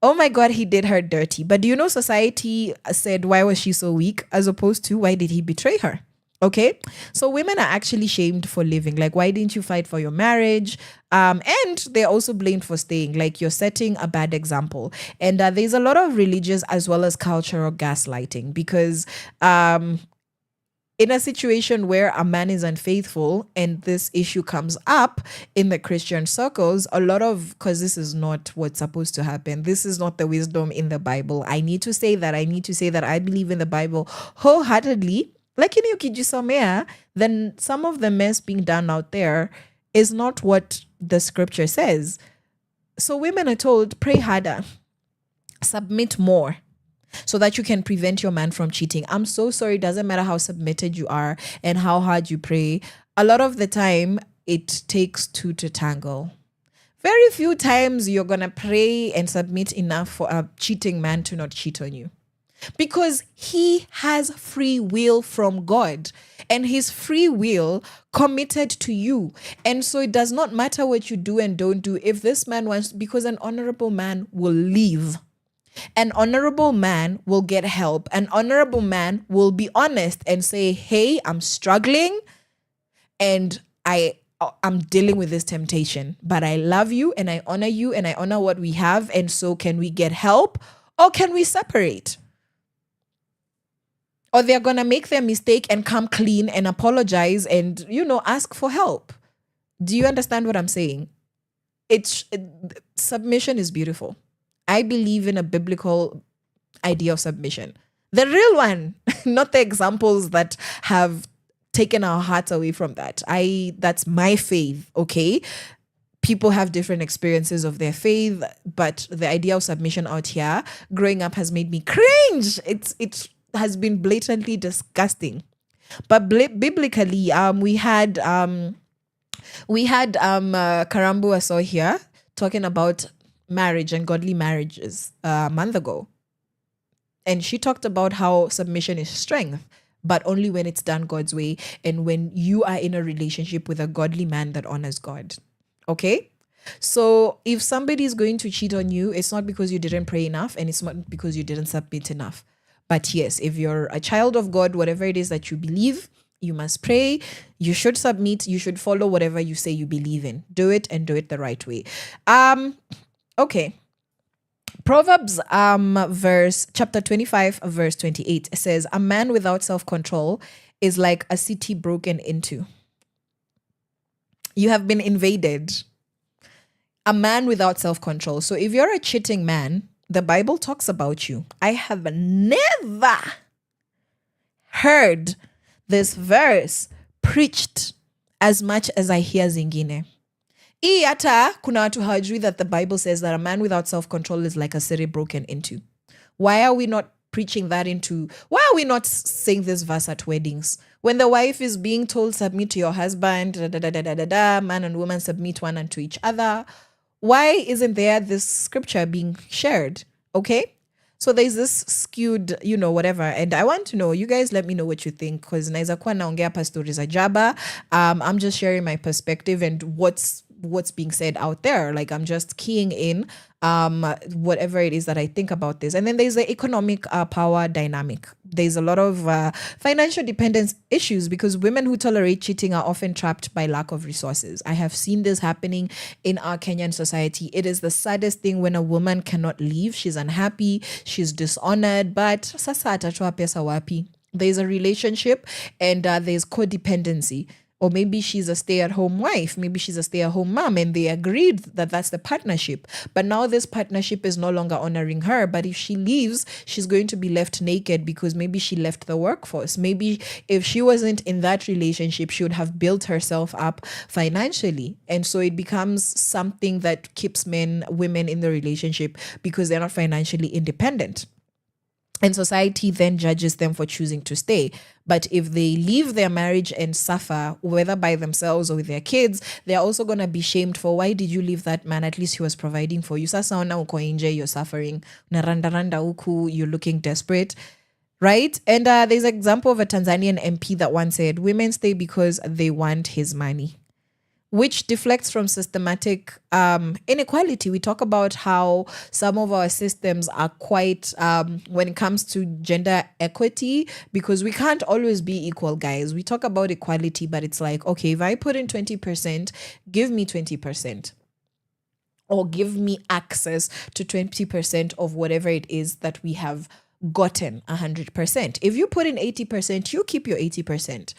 Oh my God, he did her dirty. But do you know society said, why was she so weak? As opposed to, why did he betray her? Okay, so women are actually shamed for living. Like, why didn't you fight for your marriage? And they're also blamed for staying. Like, you're setting a bad example. And there's a lot of religious as well as cultural gaslighting because in a situation where a man is unfaithful and this issue comes up in the Christian circles, a lot of, because this is not what's supposed to happen. This is not the wisdom in the Bible. I need to say that I believe in the Bible wholeheartedly. Lakini ukijisomea, then some of the mess being done out there is not what the scripture says. So women are told, pray harder, submit more, so that you can prevent your man from cheating. I'm so sorry. It doesn't matter how submitted you are and how hard you pray. A lot of the time, it takes two to tangle. Very few times you're going to pray and submit enough for a cheating man to not cheat on you. Because he has free will from God and his free will committed to you. And so it does not matter what you do and don't do. If this man wants, because an honorable man will leave. An honorable man will get help. An honorable man will be honest and say, hey, I'm struggling and I'm dealing with this temptation, but I love you and I honor what we have. And so can we get help or can we separate? Or they're going to make their mistake and come clean and apologize and, ask for help. Do you understand what I'm saying? Submission is beautiful. I believe in a biblical idea of submission. The real one, not the examples that have taken our hearts away from that. That's my faith, okay? People have different experiences of their faith, but the idea of submission out here, growing up, has made me cringe. It has been blatantly disgusting. But biblically, we had Karambu I saw here talking about marriage and godly marriages a month ago. And she talked about how submission is strength, but only when it's done God's way and when you are in a relationship with a godly man that honors God. Okay? So if somebody is going to cheat on you, it's not because you didn't pray enough and it's not because you didn't submit enough. But yes, if you're a child of God, whatever it is that you believe, you must pray, you should submit, you should follow whatever you say you believe in. Do it and do it the right way. Okay. Proverbs chapter 25, verse 28 says, a man without self-control is like a city broken into. You have been invaded. A man without self-control. So if you're a cheating man, the Bible talks about you. I have never heard this verse preached as much as I hear zingine. Hata kuna watu hawajui that the Bible says that a man without self-control is like a city broken into. Why are we not preaching that why are we not saying this verse at weddings? When the wife is being told, submit to your husband, man and woman submit one unto each other. Why isn't there this scripture being shared? Okay? So there's this skewed, whatever. And I want to know, you guys let me know what you think. Because naeza kuwa naongea pa stories za jaba. I'm just sharing my perspective and what's being said out there. Like, I'm just keying in whatever it is that I think about this. And then there's the economic power dynamic. There's a lot of financial dependence issues because women who tolerate cheating are often trapped by lack of resources. I have seen this happening in our Kenyan society. It is the saddest thing when a woman cannot leave. She's unhappy, she's dishonored, but sasa atatoa pesa wapi? There's a relationship and there's codependency. Or maybe she's a stay-at-home wife. Maybe she's a stay-at-home mom, and they agreed that that's the partnership. But now this partnership is no longer honoring her. But if she leaves, she's going to be left naked because maybe she left the workforce. Maybe if she wasn't in that relationship, she would have built herself up financially. And so it becomes something that keeps women in the relationship because they're not financially independent. And society then judges them for choosing to stay. But if they leave their marriage and suffer, whether by themselves or with their kids, they're also going to be shamed for, why did you leave that man? At least he was providing for you. Sasa ona uko nje, you're suffering. Naranda uku, you're looking desperate. Right? And there's an example of a Tanzanian MP that once said, women stay because they want his money, which deflects from systematic inequality. We talk about how some of our systems are quite, when it comes to gender equity, because we can't always be equal, guys. We talk about equality, but it's like, okay, if I put in 20%, give me 20%. Or give me access to 20% of whatever it is that we have gotten 100%. If you put in 80%, you keep your 80%.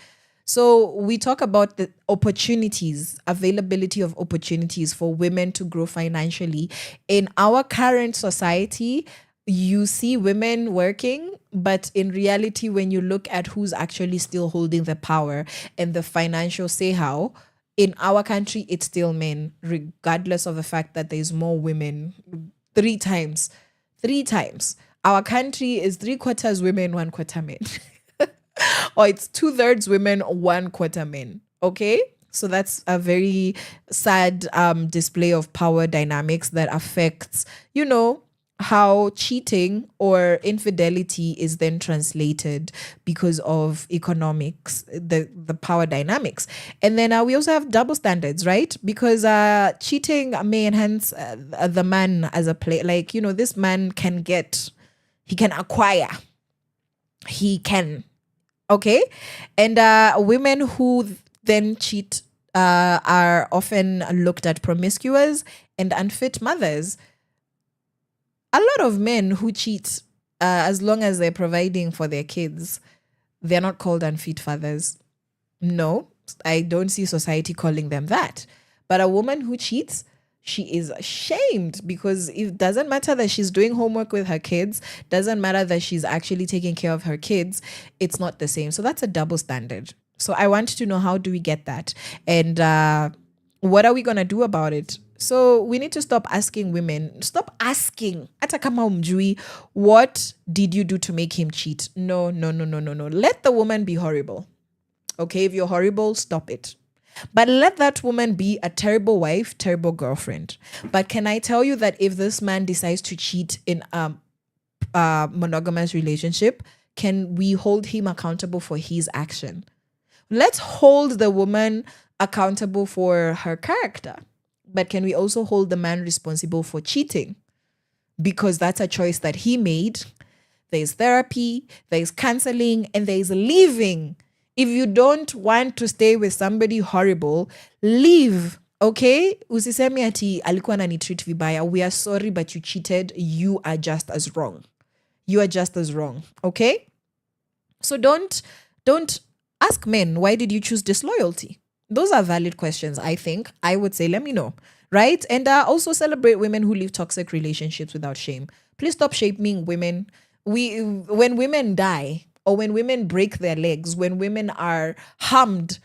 So we talk about the opportunities, availability of opportunities for women to grow financially. In our current society, you see women working, but in reality, when you look at who's actually still holding the power and the financial say-how, in our country, it's still men, regardless of the fact that there's more women. Three times. Our country is 3/4 women, 1/4 men. Or it's 2/3 women, 1/4 men. Okay? So that's a very sad display of power dynamics that affects, how cheating or infidelity is then translated because of economics, the power dynamics. And then we also have double standards, right? Because cheating may enhance the man as a player. Like, this man he can acquire. He can. Okay? And women who then cheat are often looked at promiscuous and unfit mothers. A lot of men who cheat, as long as they're providing for their kids, they're not called unfit fathers. No, I don't see society calling them that. But a woman who cheats, she is shamed because it doesn't matter that she's doing homework with her kids, doesn't matter that she's actually taking care of her kids, it's not the same. So that's a double standard. So I want to know, how do we get that? And what are we going to do about it? So we need to stop asking women, ata kama umjui, what did you do to make him cheat? No. Let the woman be horrible. Okay, if you're horrible, stop it. But let that woman be a terrible wife, terrible girlfriend. But can I tell you that if this man decides to cheat in a monogamous relationship, can we hold him accountable for his action? Let's hold the woman accountable for her character. But can we also hold the man responsible for cheating? Because that's a choice that he made. There's therapy, there's counseling, and there's leaving. If you don't want to stay with somebody horrible, leave. Okay? Usisemi ati alikuwa ananitreat vibaya. We are sorry, but you cheated. You are just as wrong. Okay? So don't ask men, why did you choose disloyalty? Those are valid questions, I think. I would say, let me know, right? And also celebrate women who live toxic relationships without shame. Please stop shaming women. When women die, or when women break their legs, when women are harmed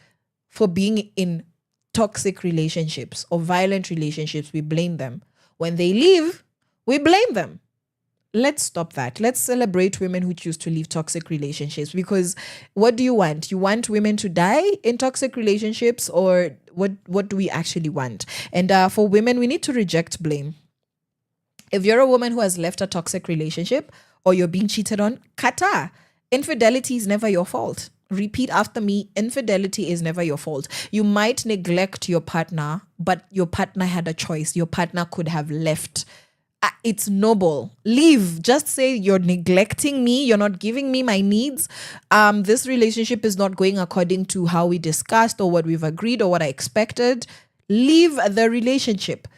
for being in toxic relationships or violent relationships, we blame them. When they leave, we blame them. Let's stop that. Let's celebrate women who choose to leave toxic relationships, because what do you want? You want women to die in toxic relationships, or what do we actually want? And for women, we need to reject blame. If you're a woman who has left a toxic relationship or you're being cheated on, kata. Infidelity is never your fault. Repeat after me. Infidelity is never your fault. You might neglect your partner, but your partner had a choice. Your partner could have left. It's noble. Leave. Just say, you're neglecting me. You're not giving me my needs. This relationship is not going according to how we discussed or what we've agreed or what I expected. Leave the relationship.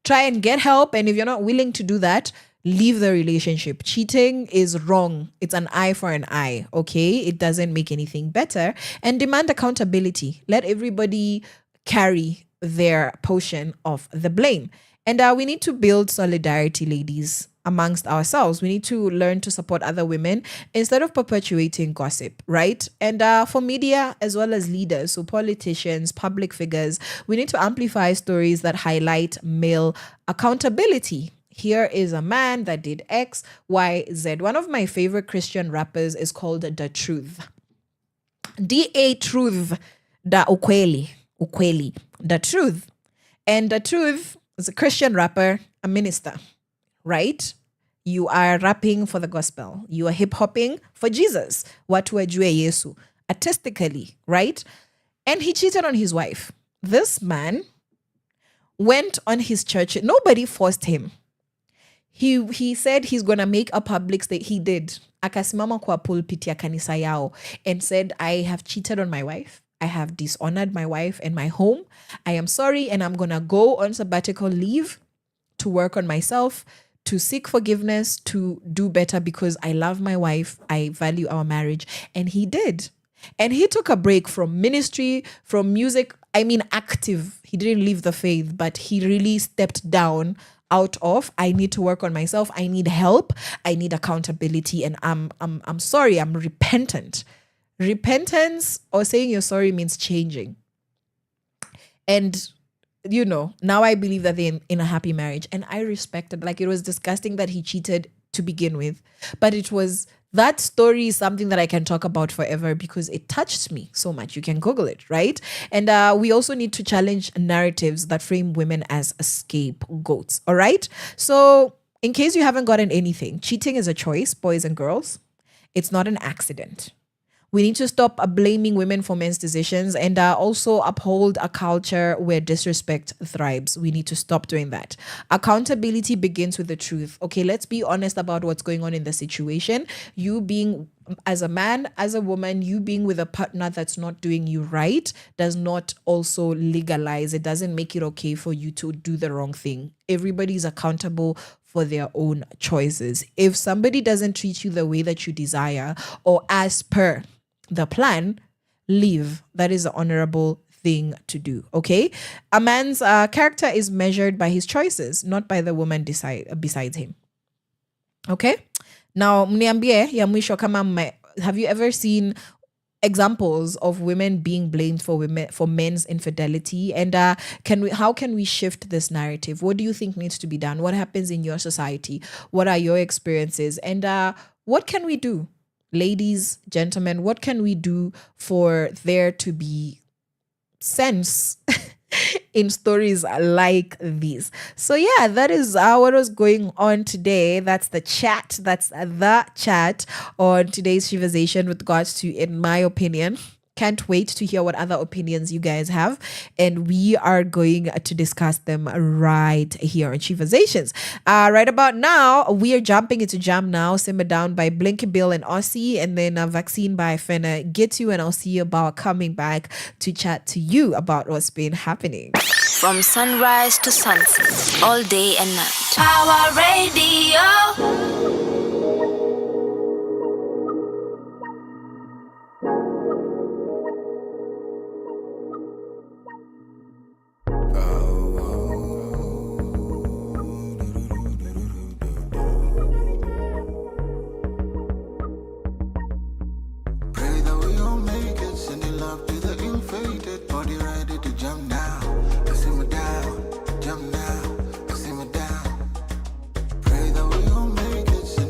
Try and get help. And if you're not willing to do that, leave the relationship. Cheating is wrong. It's an eye for an eye, okay? It doesn't make anything better. And demand accountability. Let everybody carry their portion of the blame. And we need to build solidarity, ladies, amongst ourselves. We need to learn to support other women instead of perpetuating gossip, right? And for media as well as leaders, so politicians, public figures, we need to amplify stories that highlight male accountability. Here is a man that did X, Y, Z. One of my favorite Christian rappers is called The Truth. D-A Truth, Da Ukweli, The Truth. And The Truth is a Christian rapper, a minister, right? You are rapping for the gospel. You are hip-hopping for Jesus. Watu wajue Yesu. Artistically, right? And he cheated on his wife. This man went on his church. Nobody forced him. He said he's going to make a public statement. He did. Akasimama kwa pulpit ya kanisa yao and said, I have cheated on my wife. I have dishonored my wife and my home. I am sorry, and I'm going to go on sabbatical leave to work on myself, to seek forgiveness, to do better because I love my wife. I value our marriage. And he did. And he took a break from ministry, from music. I mean, active. He didn't leave the faith, but he really stepped down out of, I need to work on myself. I need help. I need accountability. And I'm sorry. I'm repentant. Repentance or saying you're sorry means changing. And, you know, now I believe that they're in a happy marriage. And I respect it. Like, it was disgusting that he cheated to begin with. But that story is something that I can talk about forever because it touched me so much. You can Google it, right? And we also need to challenge narratives that frame women as scapegoats, all right? So in case you haven't gotten anything, cheating is a choice, boys and girls. It's not an accident. We need to stop blaming women for men's decisions and also uphold a culture where disrespect thrives. We need to stop doing that. Accountability begins with the truth. Okay, let's be honest about what's going on in the situation. You being, as a man, as a woman, you being with a partner that's not doing you right does not also legalize. It doesn't make it okay for you to do the wrong thing. Everybody's accountable for their own choices. If somebody doesn't treat you the way that you desire or as per the plan, leave. That is an honorable thing to do, okay? A man's character is measured by his choices, not by the woman besides him, okay? Now, mniambie ya mwisho kama have you ever seen examples of women being blamed for men's infidelity? And how can we shift this narrative? What do you think needs to be done? What happens in your society? What are your experiences? And what can we do? Ladies, gentlemen, what can we do for there to be sense in stories like these? So yeah, that is what was going on today. That's the chat. That's the chat on today's Sheversation with regards to, in my opinion. Can't wait to hear what other opinions you guys have. And we are going to discuss them right here on Sheversations. Right about now, we are jumping into Jam Now, Simmer Down by Blinky Bill and Aussie, and then Vaccine by Fenna Get You, and I'll see you about coming back to chat to you about what's been happening. From sunrise to sunset, all day and night. Power Radio. Pray that we all make it.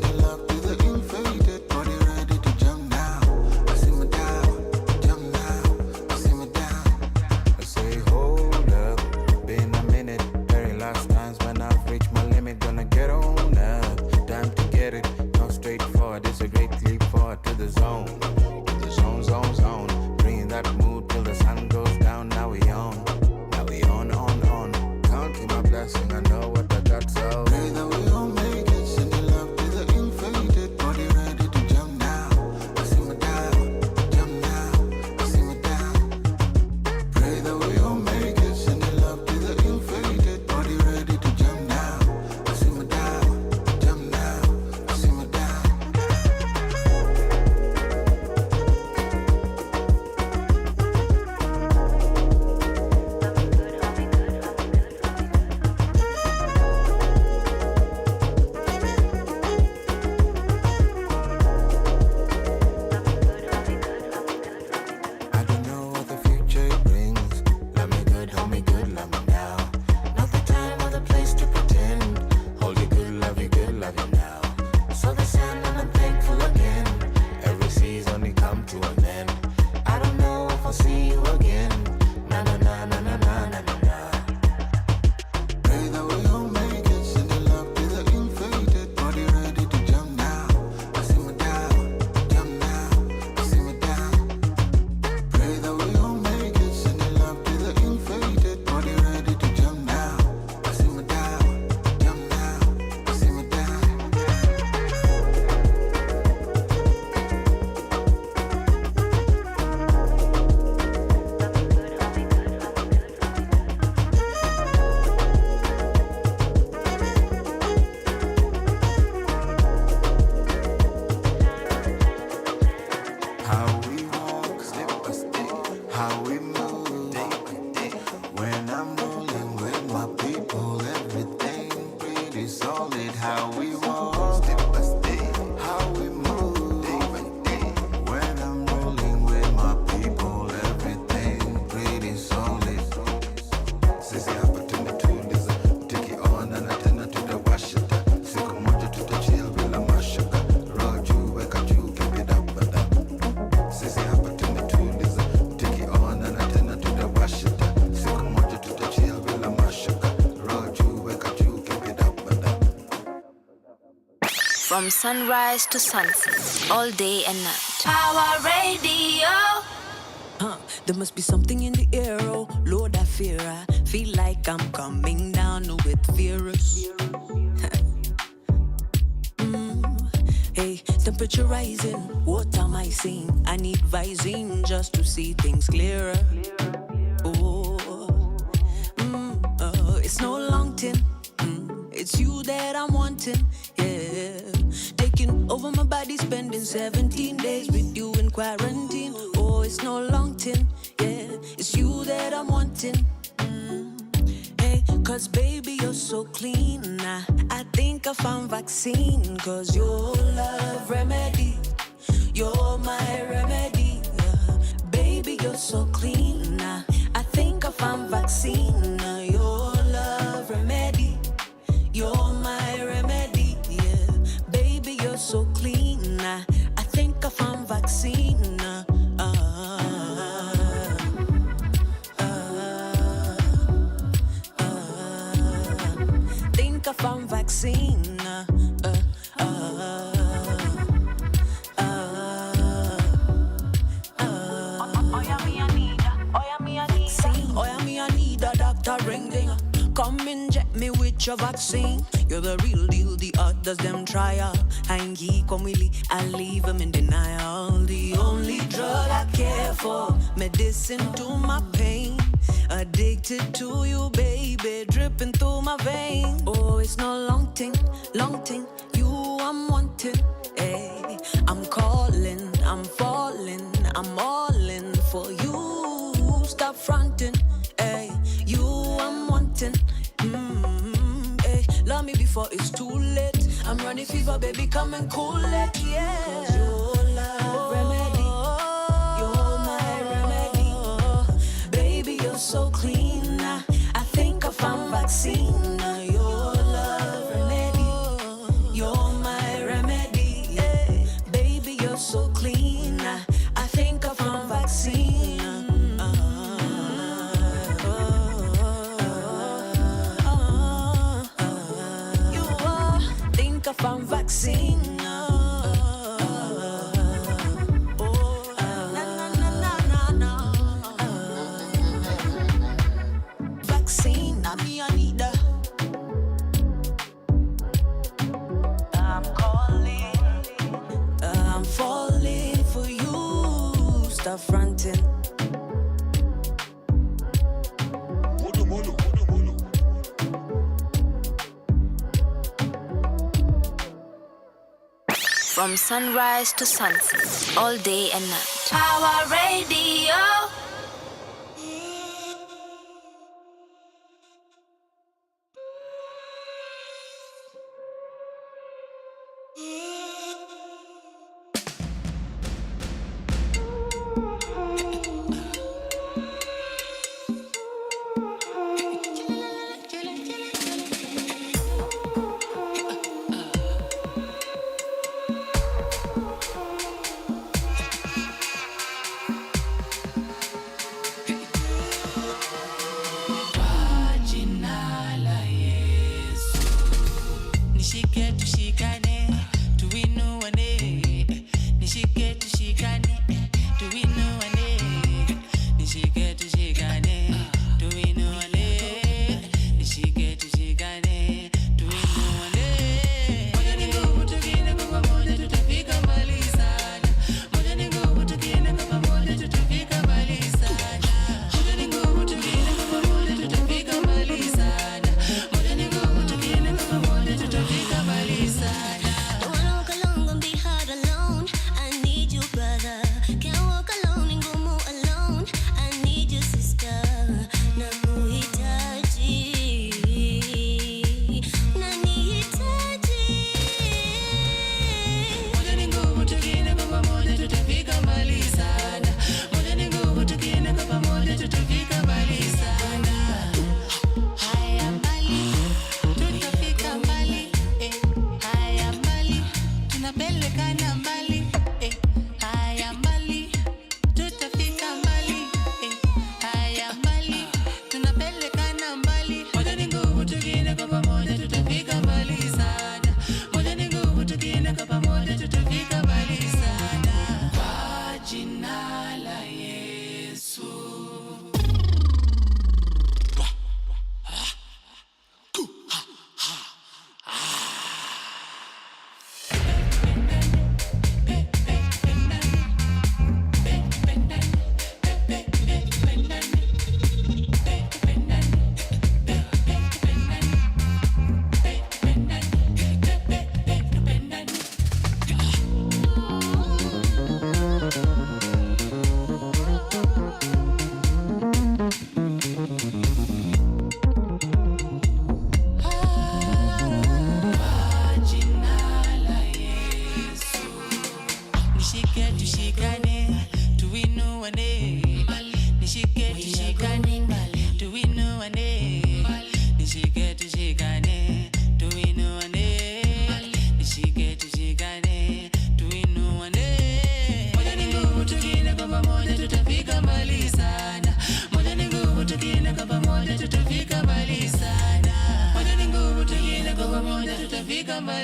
how we walk, step by step, how we move, day by day. When I'm rolling with my people, everything pretty solid. Sisi hapa tumetuliza, tiki on na tena tutawashata. Siku moja tutachill bila mashaka. Roll juu, weka juu, keep it up and up. Sisi hapa tumetuliza, tiki on na tena tutawashata. Siku moja tutachill bila mashaka. Roll juu, weka juu, keep it up and up. From sunrise to sunset, all day and night. Power Radio. There must be something in the air, oh Lord, I fear. I feel like I'm coming down with fears. Hey, temperature rising, what am I seeing? I need visine just to see things clearer. It's no long tin. It's you that I'm wanting, yeah. Taking over my body, spending 17 days with you in quarantine. Oh, it's no long tin, yeah. It's you that I'm wanting. Hey, cause baby, you're so clean. I think I found vaccine. Cause your love remedy, you're my remedy. Baby, you're so clean. I think I found vaccine. Your love remedy, you're my remedy, yeah. Baby, you're so clean. I think I found vaccine. Think I found vaccine. I need a doctor ring ding. Come inject me with your vaccine. You're the real deal, the others them trial. Hangi komili, I leave them in denial. The only drug I care for, medicine to my pain. Addicted to you, baby, dripping through my veins. Oh, it's no long thing, you I'm wanting. Hey, I'm calling, I'm falling, I'm all in for you. Stop fronting, hey, you I'm wanting. Hey, love me before it's too late. I'm running fever, baby, come and cool it, yeah. 'Cause your love remedy, you're my remedy. Baby, you're so clean. I think I found vaccine. Your love remedy, you're my remedy. Yeah. Baby, you're so clean. I think I found vaccine. I found vaccine. Vaccine, I need that. I'm calling. I'm falling for you. Stop fronting. From sunrise to sunset, all day and night. Power Radio.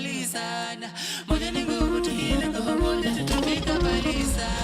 palizana. Moja ni nguvu tukile kwa pamoja tutafika palizana.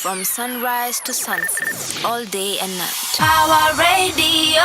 From sunrise to sunset, all day and night. Power Radio.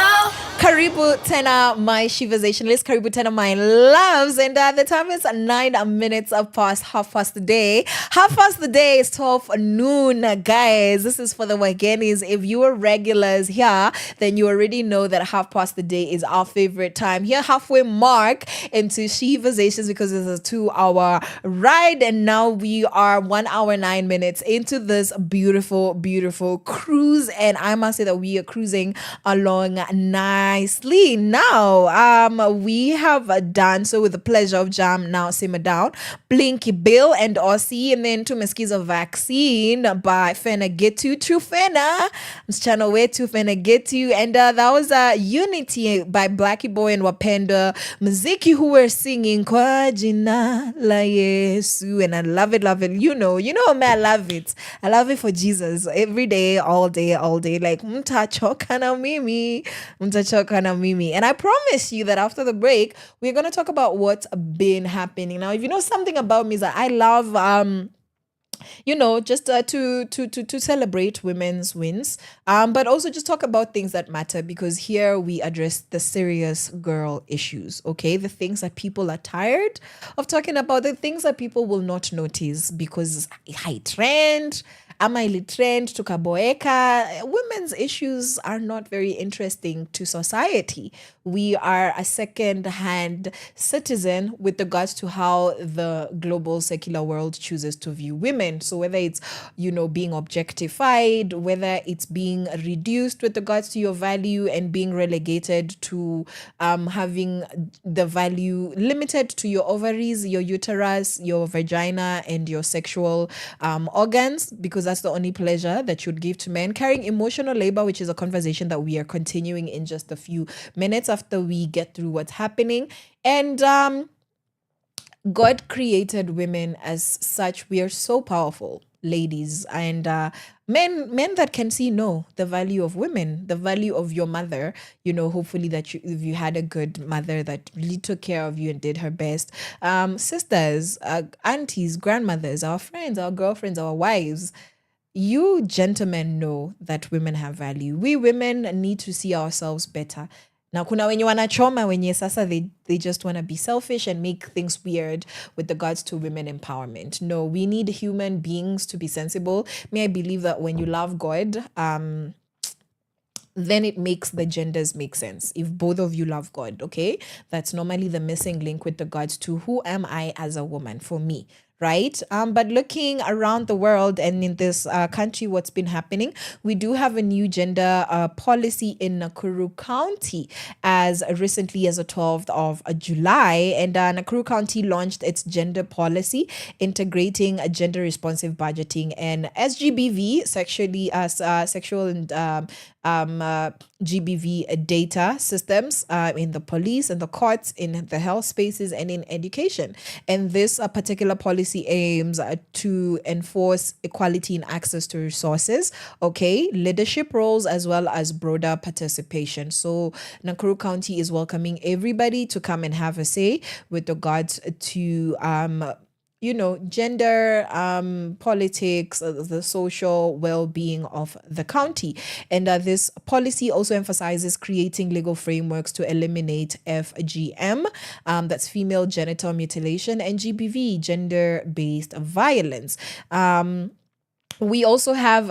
Karibu tena, my Sheversations. Karibu tena, my loves. And the time is 9 minutes past half past the day. Half past the day is 12 noon, guys. This is for the Wagenis. If you are regulars here, then you already know that half past the day is our favorite time. Here, halfway mark into Sheversations because it's a 2-hour ride. And now we are 1 hour, 9 minutes into this beautiful, beautiful cruise. And I must say that we are cruising along nicely. Now, we have done so with the pleasure of Jam Now Simmer Down, Blinky Bill and Aussie, and then Two Mosquitoes Vaccine by Fena Getu, True Fena, Msichana Wetu Fena Getu, and that was Unity by Blackie Boy and Wapenda Muziki, who were singing Kwa Jina La Yesu, and I love it, love it. You know, man, I love it. I love it for Jesus every day, all day, all day. Like mtachoka na mimi. And I promise you that after the break, we're going to talk about what's been happening. Now, if you know something about me, is that I love just to celebrate women's wins, but also just talk about things that matter, because here we address the serious girl issues, okay? The things that people are tired of talking about, the things that people will not notice because high trend, amaili trend, tukaboeka. Women's issues are not very interesting to society. We are a second-hand citizen with regards to how the global secular world chooses to view women. So whether it's, being objectified, whether it's being reduced with regards to your value and being relegated to having the value limited to your ovaries, your uterus, your vagina, and your sexual organs, because that's the only pleasure that you'd give to men. Carrying emotional labor, which is a conversation that we are continuing in just a few minutes after we get through what's happening. And God created women as such. We are so powerful, ladies, and men that can see the value of women, the value of your mother. Hopefully that if you had a good mother that really took care of you and did her best. Sisters, aunties, grandmothers, our friends, our girlfriends, our wives. You gentlemen know that women have value. We women need to see ourselves better. Now, kuna wenye wanachoma wenye sasa they just want to be selfish and make things weird with regards to women empowerment. No, we need human beings to be sensible. I believe that when you love God, then it makes the genders make sense. If both of you love God, okay? That's normally the missing link with regards to who am I as a woman for me. Right? But looking around the world and in this country, what's been happening, we do have a new gender policy in Nakuru County as recently as the 12th of July. And Nakuru County launched its gender policy, integrating a gender responsive budgeting and SGBV, sexual and GBV data systems in the police and the courts, in the health spaces, and in education. And this particular policy aims to enforce equality in access to resources, okay, leadership roles, as well as broader participation. So Nakuru County is welcoming everybody to come and have a say with regards to gender, politics, the social well-being of the county. And this policy also emphasizes creating legal frameworks to eliminate FGM, that's female genital mutilation, and GBV, gender-based violence. We also have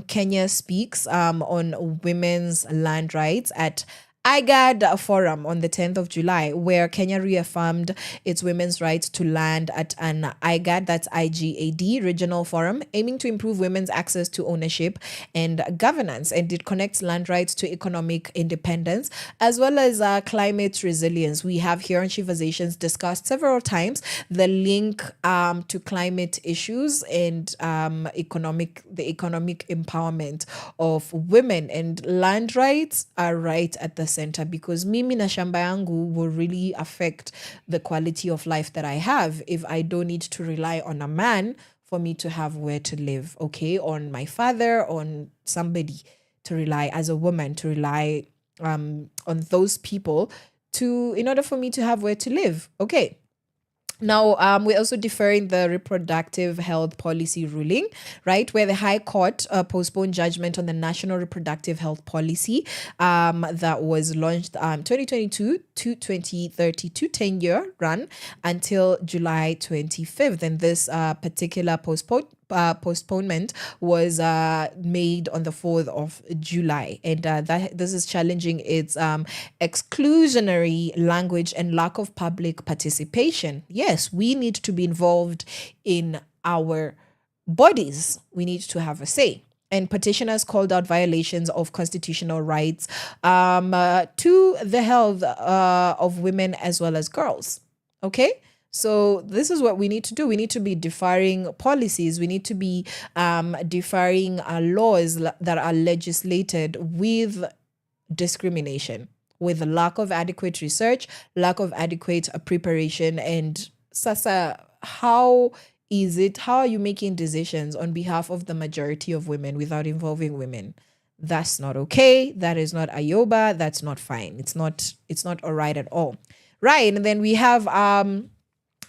Kenya Speaks on women's land rights at IGAD forum on the 10th of July, where Kenya reaffirmed its women's rights to land at an IGAD, that's IGAD, regional forum, aiming to improve women's access to ownership and governance. And it connects land rights to economic independence, as well as climate resilience. We have here on Sheversations discussed several times the link to climate issues and the economic empowerment of women, and land rights are right at the center, because mimi na shamba yangu will really affect the quality of life that I have if I don't need to rely on a man for me to have where to live, okay, on my father, on somebody to rely, as a woman, to rely on those people in order for me to have where to live, okay. Now, we're also deferring the reproductive health policy ruling, right, where the High Court postponed judgment on the National Reproductive Health Policy that was launched 2022 to 2032, 10-year run until July 25th. And this particular postponement was made on the 4th of July, and this is challenging its exclusionary language and lack of public participation. Yes, we need to be involved in our bodies. We need to have a say. And petitioners called out violations of constitutional rights to the health of women as well as girls. Okay? So this is what we need to do. We need to be deferring policies. We need to be deferring laws that are legislated with discrimination, with lack of adequate research, lack of adequate preparation. And Sasa, how are you making decisions on behalf of the majority of women without involving women? That's not okay. That is not Ayoba. That's not fine. It's not all right at all. Right. And then we have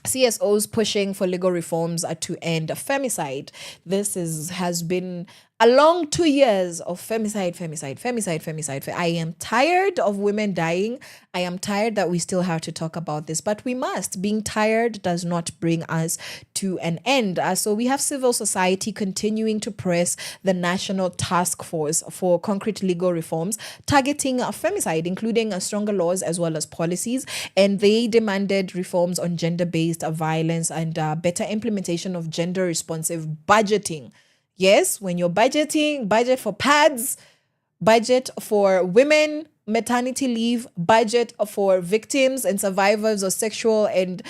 CSOs pushing for legal reforms to end femicide. This has been a long 2 years of femicide. I am tired of women dying. I am tired that we still have to talk about this, but we must. Being tired does not bring us to an end. So we have civil society continuing to press the National Task Force for concrete legal reforms targeting femicide, including stronger laws as well as policies. And they demanded reforms on gender-based violence and better implementation of gender-responsive budgeting. Yes, when you're budgeting, budget for pads, budget for women, maternity leave, budget for victims and survivors of sexual and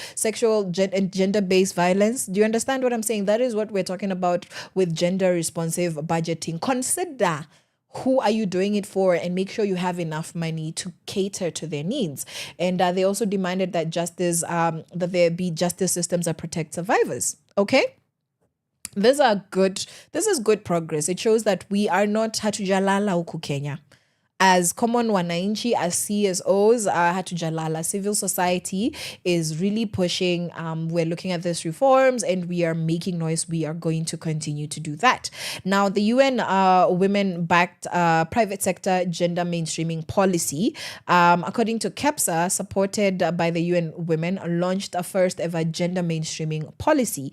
gender-based violence. Do you understand what I'm saying? That is what we're talking about with gender-responsive budgeting. Consider who are you doing it for, and make sure you have enough money to cater to their needs. And they also demanded that that there be justice systems that protect survivors. Okay? This is good progress. It shows that we are not hatujalala huku Kenya. As common wananchi, as CSOs, hatujalala. Civil society is really pushing. We're looking at these reforms and we are making noise. We are going to continue to do that. Now, the UN women-backed private sector gender mainstreaming policy, according to KEPSA, supported by the UN Women, launched a first ever gender mainstreaming policy.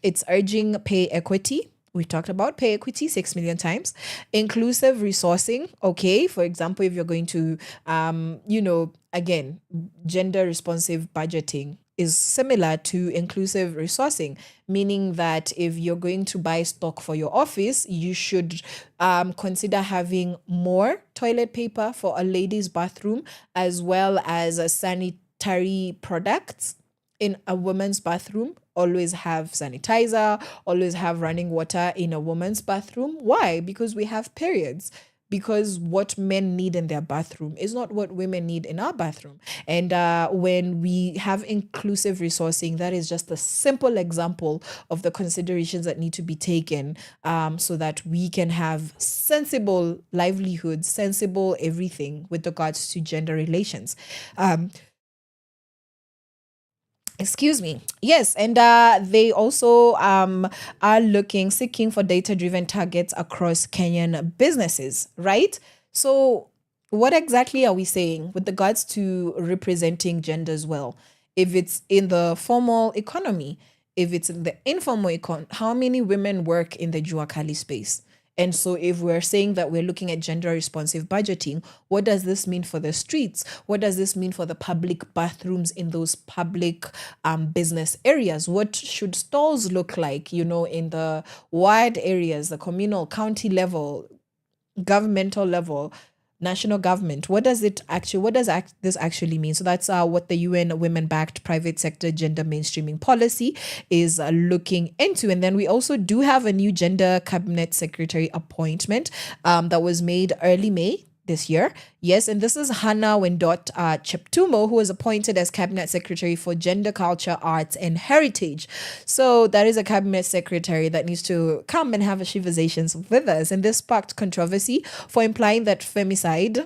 It's urging pay equity. We talked about pay equity 6 million times. Inclusive resourcing. Okay. For example, if you're going to, again, gender responsive budgeting is similar to inclusive resourcing, meaning that if you're going to buy stock for your office, you should consider having more toilet paper for a lady's bathroom, as well as sanitary products in a woman's bathroom. Always have sanitizer, always have running water in a woman's bathroom. Why? Because we have periods. Because what men need in their bathroom is not what women need in our bathroom. And when we have inclusive resourcing, that is just a simple example of the considerations that need to be taken so that we can have sensible livelihoods, sensible everything with regards to gender relations. Excuse me. Yes, and they also are seeking for data-driven targets across Kenyan businesses, right? So what exactly are we saying with regards to representing gender as well? If it's in the formal economy, if it's in the informal economy, how many women work in the Juakali space? And so, if we're saying that we're looking at gender responsive budgeting, what does this mean for the streets? What does this mean for the public bathrooms in those public business areas? What should stalls look like, in the wide areas, the communal, county level, governmental level, national government? What does this actually mean? So that's what the UN women-backed private sector gender mainstreaming policy is looking into. And then we also do have a new gender cabinet secretary appointment that was made early May this year. Yes, and this is Hannah Wendot Cheptumo, who was appointed as Cabinet Secretary for Gender, Culture, Arts and Heritage. So that is a Cabinet Secretary that needs to come and have a Sheversations with us. And this sparked controversy for implying that femicide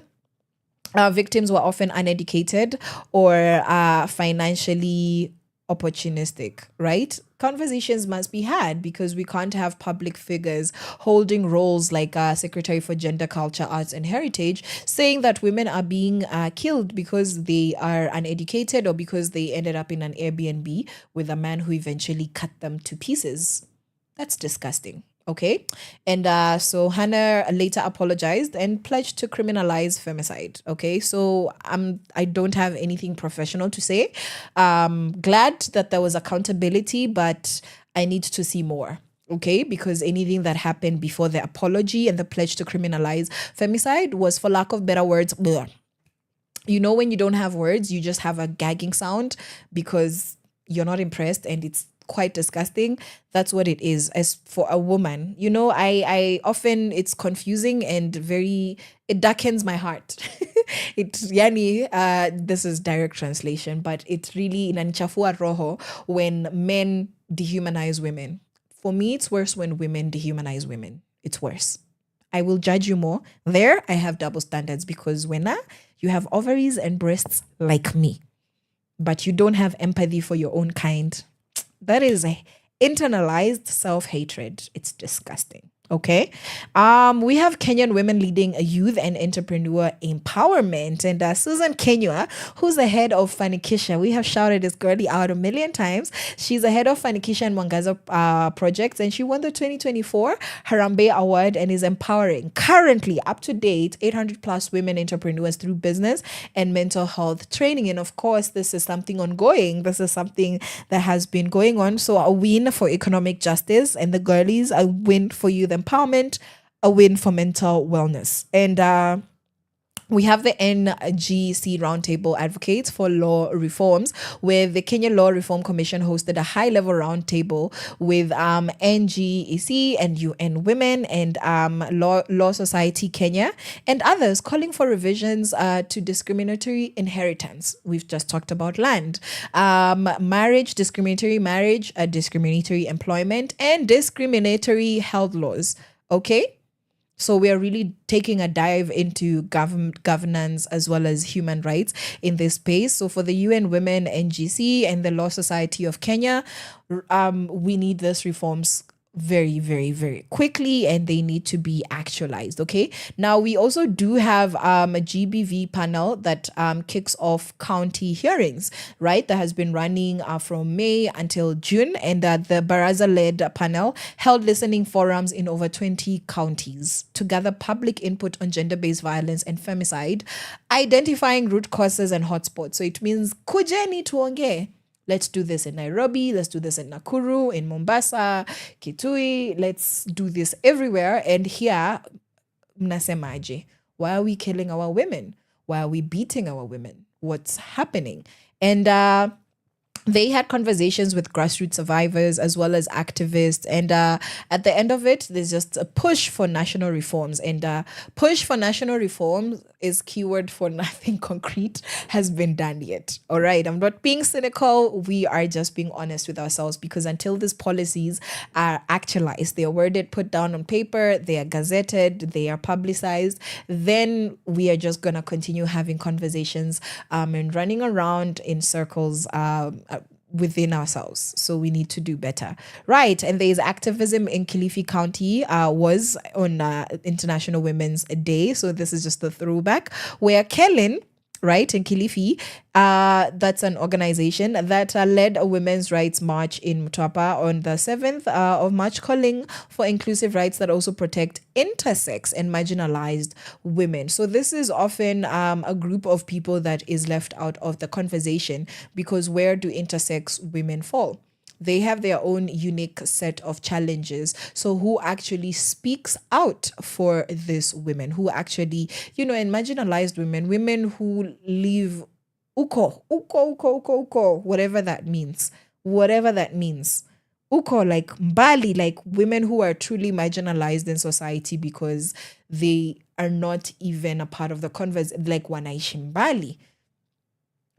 victims were often uneducated or financially opportunistic, right? Conversations must be had because we can't have public figures holding roles like Secretary for Gender, Culture, Arts and Heritage saying that women are being killed because they are uneducated or because they ended up in an Airbnb with a man who eventually cut them to pieces. That's disgusting. Okay. And so Hannah later apologized and pledged to criminalize femicide. Okay. So I don't have anything professional to say. Glad that there was accountability, but I need to see more. Okay, because anything that happened before the apology and the pledge to criminalize femicide was, for lack of better words, bleh. When you don't have words, you just have a gagging sound because you're not impressed and it's quite disgusting. That's what it is. As for a woman, I often, it's confusing and it darkens my heart. This is direct translation, but it's really inanichafua roho when men dehumanize women. For me, it's worse when women dehumanize women. It's worse. I will judge you more. There, I have double standards because when you have ovaries and breasts like me, but you don't have empathy for your own kind. That is internalized self-hatred. It's disgusting. Okay. We have Kenyan women leading a youth and entrepreneur empowerment. And Susan Kenya, who's the head of Fanikisha, we have shouted this girlie out a million times. She's the head of Fanikisha and Mwangaza projects, and she won the 2024 Harambe Award and is empowering currently up to date 800 plus women entrepreneurs through business and mental health training. And of course, this is something ongoing. This is something that has been going on. So a win for economic justice and the girlies, a win for youth empowerment, a win for mental wellness. And we have the NGC Roundtable Advocates for Law Reforms, where the Kenya Law Reform Commission hosted a high-level roundtable with NGEC and UN Women and Law Society Kenya and others, calling for revisions to discriminatory inheritance. We've just talked about land, discriminatory marriage, discriminatory employment, and discriminatory health laws. Okay? So we are really taking a dive into governance as well as human rights in this space. So for the UN Women, NGC, and the Law Society of Kenya, we need these reforms very, very, very quickly, and they need to be actualized. Okay. Now we also do have a GBV panel that kicks off county hearings, right? That has been running from May until June, and the Baraza-led panel held listening forums in over 20 counties to gather public input on gender-based violence and femicide, identifying root causes and hotspots. So it means kujeni tuonge. Let's do this in Nairobi. Let's do this in Nakuru, in Mombasa, Kitui. Let's do this everywhere. And here, mnasemaje? Why are we killing our women? Why are we beating our women? What's happening? And they had conversations with grassroots survivors as well as activists. And at the end of it, there's just a push for national reforms. And push for national reforms is keyword for nothing concrete has been done yet. All right. I'm not being cynical. We are just being honest with ourselves, because until these policies are actualized, they are worded, put down on paper, they are gazetted, they are publicized, then we are just going to continue having conversations and running around in circles within ourselves. So we need to do better. Right. And there's activism in Kilifi County was on International Women's Day. So this is just a throwback where Kellen right, in Kilifi. That's an organization that led a women's rights march in Mtwapa on the 7th of March, calling for inclusive rights that also protect intersex and marginalized women. So this is often a group of people that is left out of the conversation, because where do intersex women fall? They have their own unique set of challenges. So who actually speaks out for these women? Who actually, and marginalized women, women who live uko, whatever that means. Uko, like mbali, like women who are truly marginalized in society because they are not even a part of the conversation, like wanaishi mbali,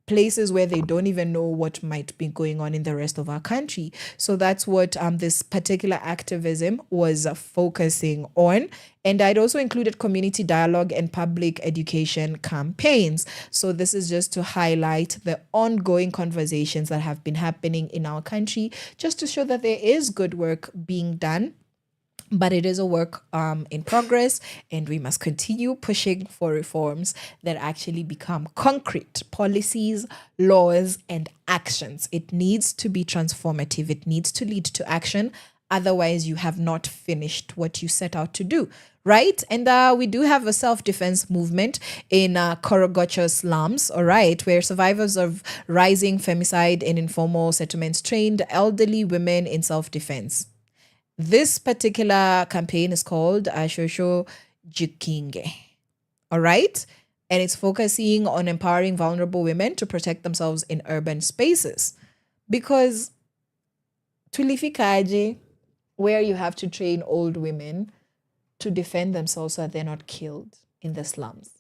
places where they don't even know what might be going on in the rest of our country. So that's what this particular activism was focusing on. And I'd also included community dialogue and public education campaigns. So this is just to highlight the ongoing conversations that have been happening in our country, just to show that there is good work being done. But it is a work in progress, and we must continue pushing for reforms that actually become concrete policies, laws, and actions. It needs to be transformative. It needs to lead to action. Otherwise, you have not finished what you set out to do, right? And we do have a self-defense movement in Korogocho slums, all right, where survivors of rising femicide and informal settlements trained elderly women in self-defense. This particular campaign is called Shosho Jikinge. All right. And it's focusing on empowering vulnerable women to protect themselves in urban spaces. Because tulifikaje, where you have to train old women to defend themselves so that they're not killed in the slums.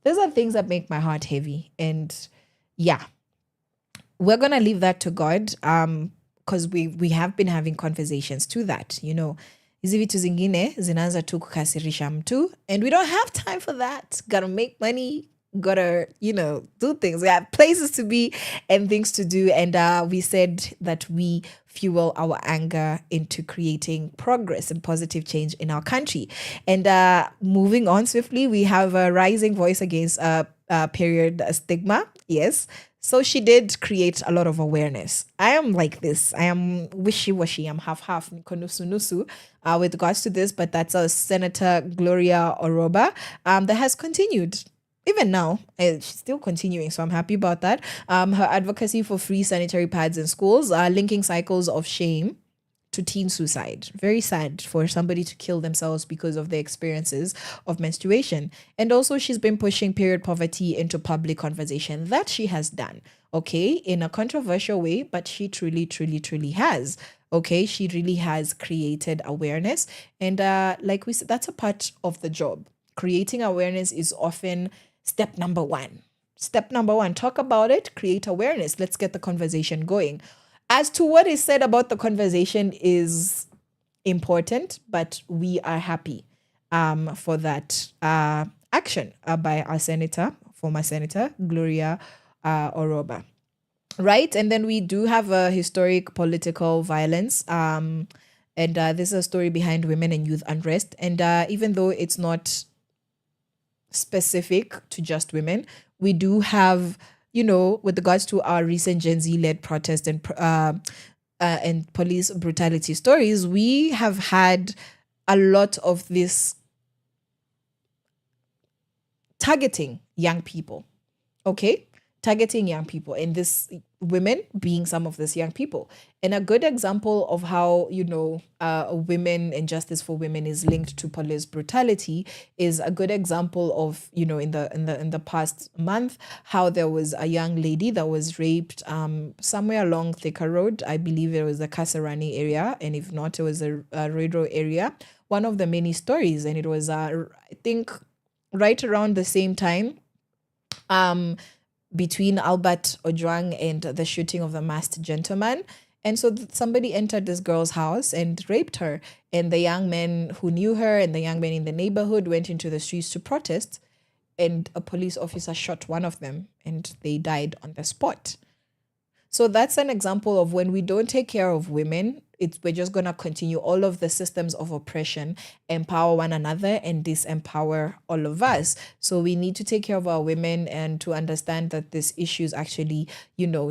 Those are things that make my heart heavy. And yeah, we're going to leave that to God. Because we have been having conversations to that, hizi vitu zingine zinaanza tu kukasirisha mtu, and we don't have time for that. Gotta make money, gotta do things. We have places to be and things to do, and we said that we fuel our anger into creating progress and positive change in our country. And moving on swiftly, we have a rising voice against period stigma. Yes. So she did create a lot of awareness. I am like this. I am wishy-washy. I'm half-half, nusu with regards to this, but that's Senator Gloria Oroba that has continued. Even now, she's still continuing, so I'm happy about that. Her advocacy for free sanitary pads in schools, linking cycles of shame to teen suicide. Very sad for somebody to kill themselves because of their experiences of menstruation. And also she's been pushing period poverty into public conversation. That she has done, okay, in a controversial way, but she truly, truly, truly has. Okay, she really has created awareness. And like we said, that's a part of the job. Creating awareness is often step number one. Step number one, talk about it, create awareness. Let's get the conversation going. As to what is said about the conversation is important, but we are happy for that action by our former senator, Gloria Oroba. Right? And then we do have a historic political violence. And this is a story behind women and youth unrest. And even though it's not specific to just women, we do have, with regards to our recent Gen Z-led protest and police brutality stories, we have had a lot of this targeting young people, okay? Targeting young people, and this women being some of these young people. And a good example of how, women and justice for women is linked to police brutality is a good example of, in the past month, how there was a young lady that was raped somewhere along Thika Road. I believe it was the Kasarani area, and if not, it was a Redro area. One of the many stories, and it was, I think, right around the same time, between Albert Ojwang and the shooting of the masked gentleman. And so somebody entered this girl's house and raped her. And the young men who knew her and the young men in the neighborhood went into the streets to protest. And a police officer shot one of them and they died on the spot. So So that's an example of when we don't take care of women, we're just going to continue all of the systems of oppression, empower one another and disempower all of us. So we need to take care of our women and to understand that these issues actually,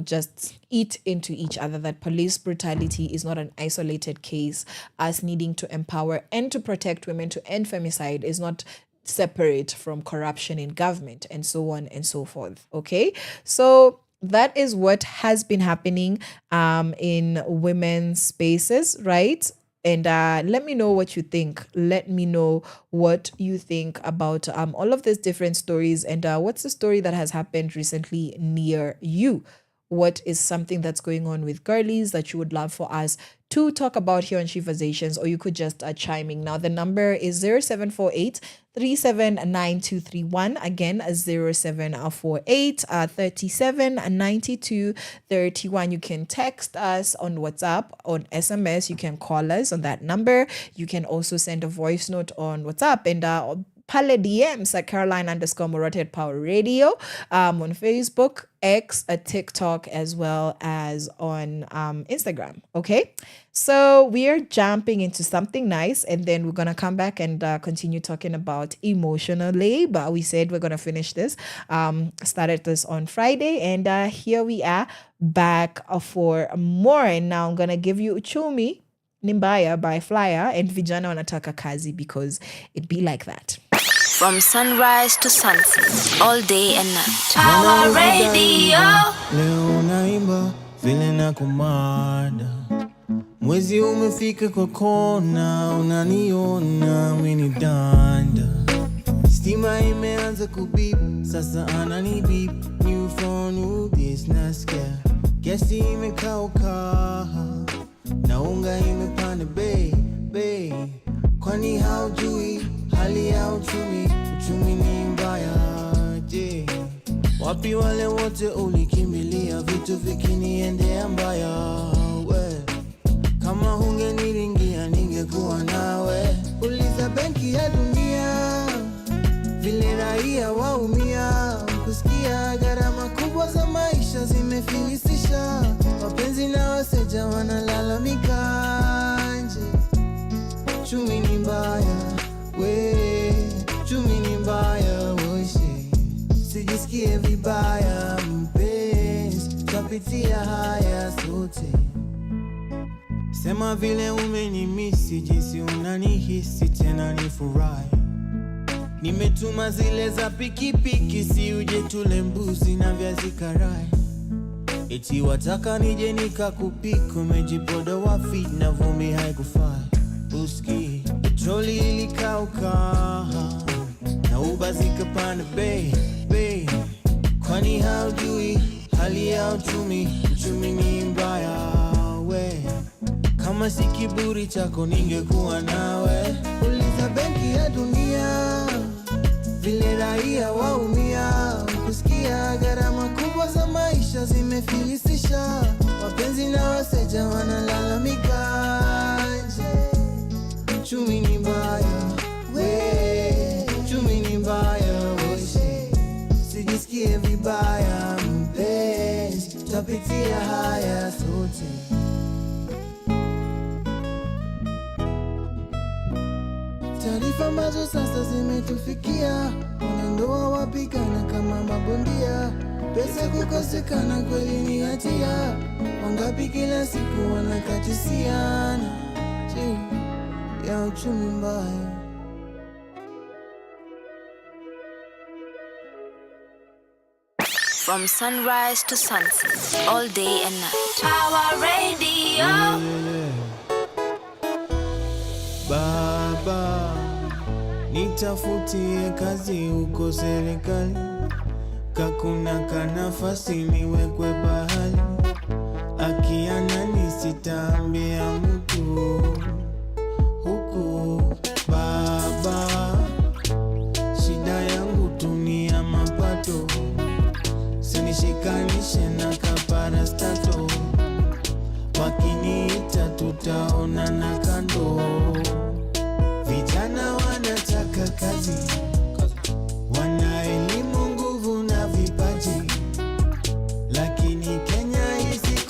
just eat into each other, that police brutality is not an isolated case. Us needing to empower and to protect women, to end femicide is not separate from corruption in government, and so on and so forth. Okay, so that is what has been happening in women's spaces, right? And let me know what you think. Let me know what you think about all of these different stories, and what's the story that has happened recently near you? What is something that's going on with girlies that you would love for us to talk about here on Sheversations, or you could just chime in. Now, the number is 0748 379231. Again, 0748 379231. You can text us on WhatsApp, on SMS. You can call us on that number. You can also send a voice note on WhatsApp, and Pale DMs at Caroline_Murote at Power Radio, on Facebook, X, TikTok, as well as on Instagram. Okay, so we are jumping into something nice, and then we're gonna come back and continue talking about emotional labor. We said we're gonna finish this. Started this on Friday, and here we are back for more. And now I'm gonna give you Uchumi Nimbaya by Flyer and Vijana Wanataka Kazi, because it be like that. From sunrise to sunset, all day and night. Power Radio. Leo naimba vile na kumada, mwezi umefika kwa kona, unaniona mini danda, stima imeanza kubip, sasa anani beep, new phone, new business care, gesi imekauka, na unga imepanda bei, kwani haujui hali ya uchumi ni mbaya, je, wapi wale wote ulikimbilia, vitu vikiniendea mbaya, we, kama hungeniringia ningekuwa nawe, uliza benki ya dunia, vile raia waumia, kusikia gharama kubwa za maisha zimefilisisha, wapenzi na waseja wanalalamika nje, chumi ni mbaya, we, chumi ni mbaya, woshe, sijisikie vibaya mpenzi, tapitia haya sote, sema vile umenimisi, jinsi unanihisi, tena nifurahi, nimetuma zile za pikipiki, si uje tule mbuzi na viazi karai, eti wataka nije nikakupika, umejipoda wafi na vumbi haikufai, uski petroli ilikauka, na uba zikapanda bei, kwani haujui hali ya uchumi ni mbaya, we, kama si kiburi chako ningekuwa nawe, uliza benki ya dunia, vile raia waumia, kusikia gharama kubwa za maisha zimefilisisha, wapenzi na waseja wanalalamika nje, chumi ni mbaya, we, chumi ni mbaya, woshe, sijisikie vibaya mpenzi, tapitia haya sote. Taarifa ambazo sasa zimetufikia, wanandoa wapigana kama mabondia, pesa kukosekana kweli ni hatia, wangapi kila siku wanakatisiana ya uchumi mbaya. From sunrise to sunset, all day and night. Power Radio. Baba, nitafutie kazi huko serikali, kakuna kanafasi niwekwe bahali, akiana nisitaambia mtu huku. Baba, shida yangu tunia mapato, sinishikanishe na kaparastato, wakiniita tutaona na kando. Vijana wanataka kazi, wana elimu, nguvu na vipaji, lakini Kenya hisi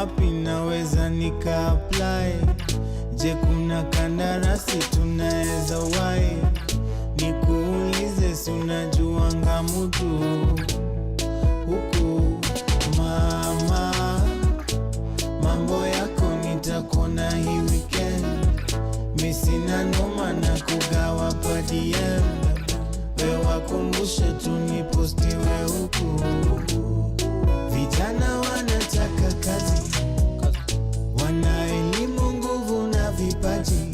wapi naweza nika apply? Je, kuna kandarasi tunaweza wai? Nikuulize, si unajuanga mtu huku mama, mambo yako nitakona hii weekend. Mi sina noma na kugawa pa DM, we wakumbushe tunipostiwe huku. Vijana wanataka kazi, wana elimu, nguvu na vipaji,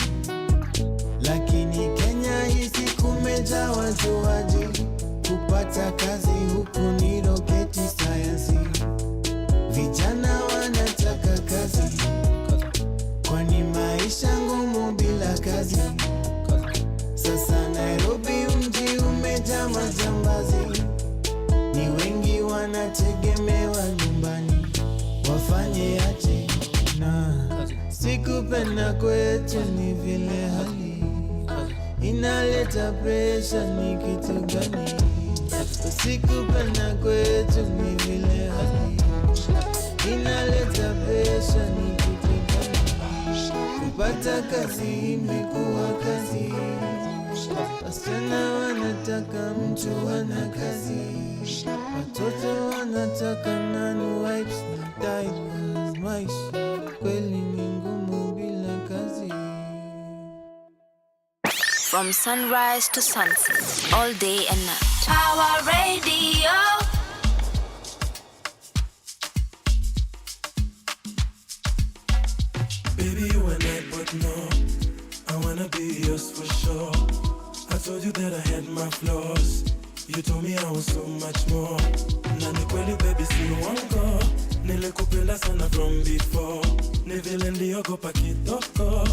lakini Kenya hisi kumejaa wajuaji. Kupata kazi huku ni roketi sayansi. Vijana wanataka kazi, kwani maisha ngumu bila kazi. Sasa Nairobi mji umejaa majambazi, ni wengi wanategemewa nyumbani, wafanye aje na sikupenda kwetu ni vile hali inaleta presha. Ni kitu gani? Sikupenda kwetu ni vile hali inaleta presha. Ni kitu gani? Kupata kazi imekuwa kazi, wasichana wanataka mtu ana kazi, watoto wanataka nani wipes na diapers. Maisha kweli ni ngumu bila kazi. From sunrise to sunset, all day and night. Our radio. Baby, you and I both know I wanna be yours for sure. I told you that I had my flaws, you told me I was so much more. Na ni kweli baby, si uongo, nilikupenda sana from before. Ni vile niliogopa kidogo,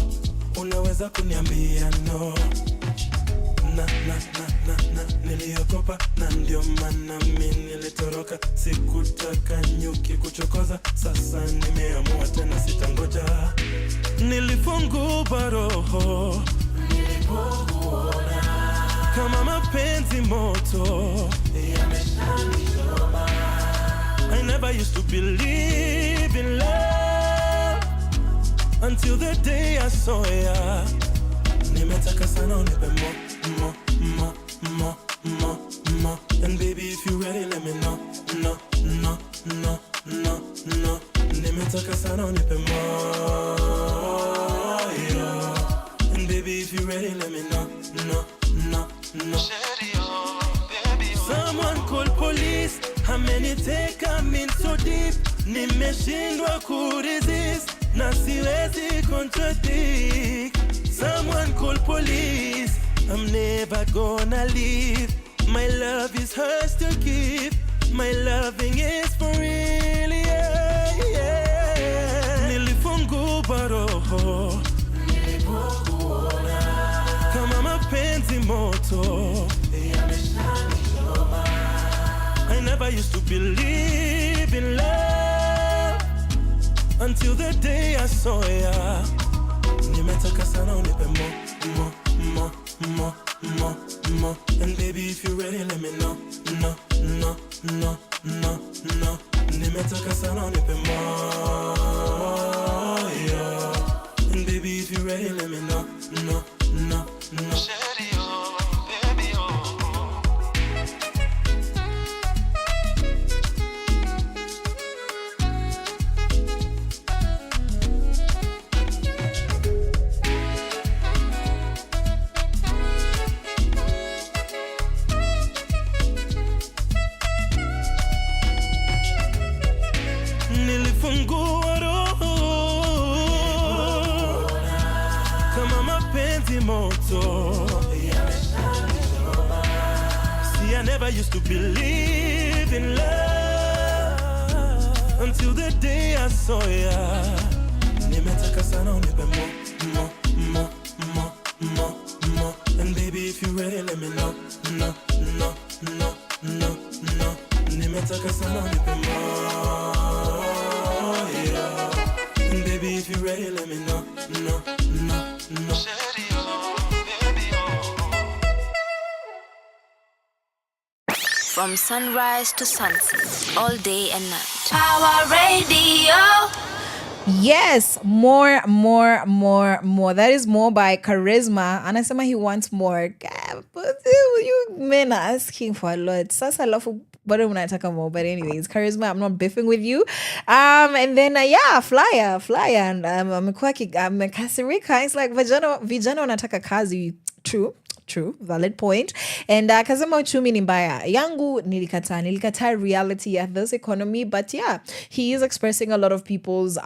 unaweza kuniambia no. Niliogopa na ndio maana mimi nilitoroka. Sikutaka nyuki kuchokoza, sasa nimeamua tena sitangoja. Nilifungua roho nilipokuona, kama mapenzi moto yameshanichoma. I never used to believe in love until the day I saw ya. Nimetaka sana unipe more. And baby, if you ready, let me know. No. Nimetaka sana unipe more, yeah. And baby, if you ready, let me know. No. Someone call police, ameniteka mean so deep. Nimeshindwa kuresist, na siwezi contradict. Someone call police, I'm never gonna leave. My love is hers to keep. My loving is for real, yeah. Nilifungua roho nilipokuona, kama mapenzi moto yameshanichoma. I never used to believe in love until the day I saw ya. Nimetaka sana unipe more. And baby, if you ready, let me know. No. Nimetaka sana unipe more, yeah. And baby, if you ready, let me know. No. Nilifungua roho kama mapenzi moto. See, I never used to believe in love until the day I saw ya. Nimetaka sana unipe more. And baby, if you ready, let me know. No. Nimetaka sana unipe more, yeah. And baby, if you ready, let me know. No. From sunrise to sunset, all day and night. Our radio. Yes, more. That is more by Charisma. Anasema he wants more. God, but you men are asking for a lot. Sasa alafu bado mnataka more. But anyways, Charisma, I'm not biffing with you. And then yeah, Flyer, and amekasirika. It's like vijana wanataka kazi. True, valid point. And kasema uchumi ni mbaya. Yangu nilikataa reality of this economy, but yeah, he is expressing a lot of people's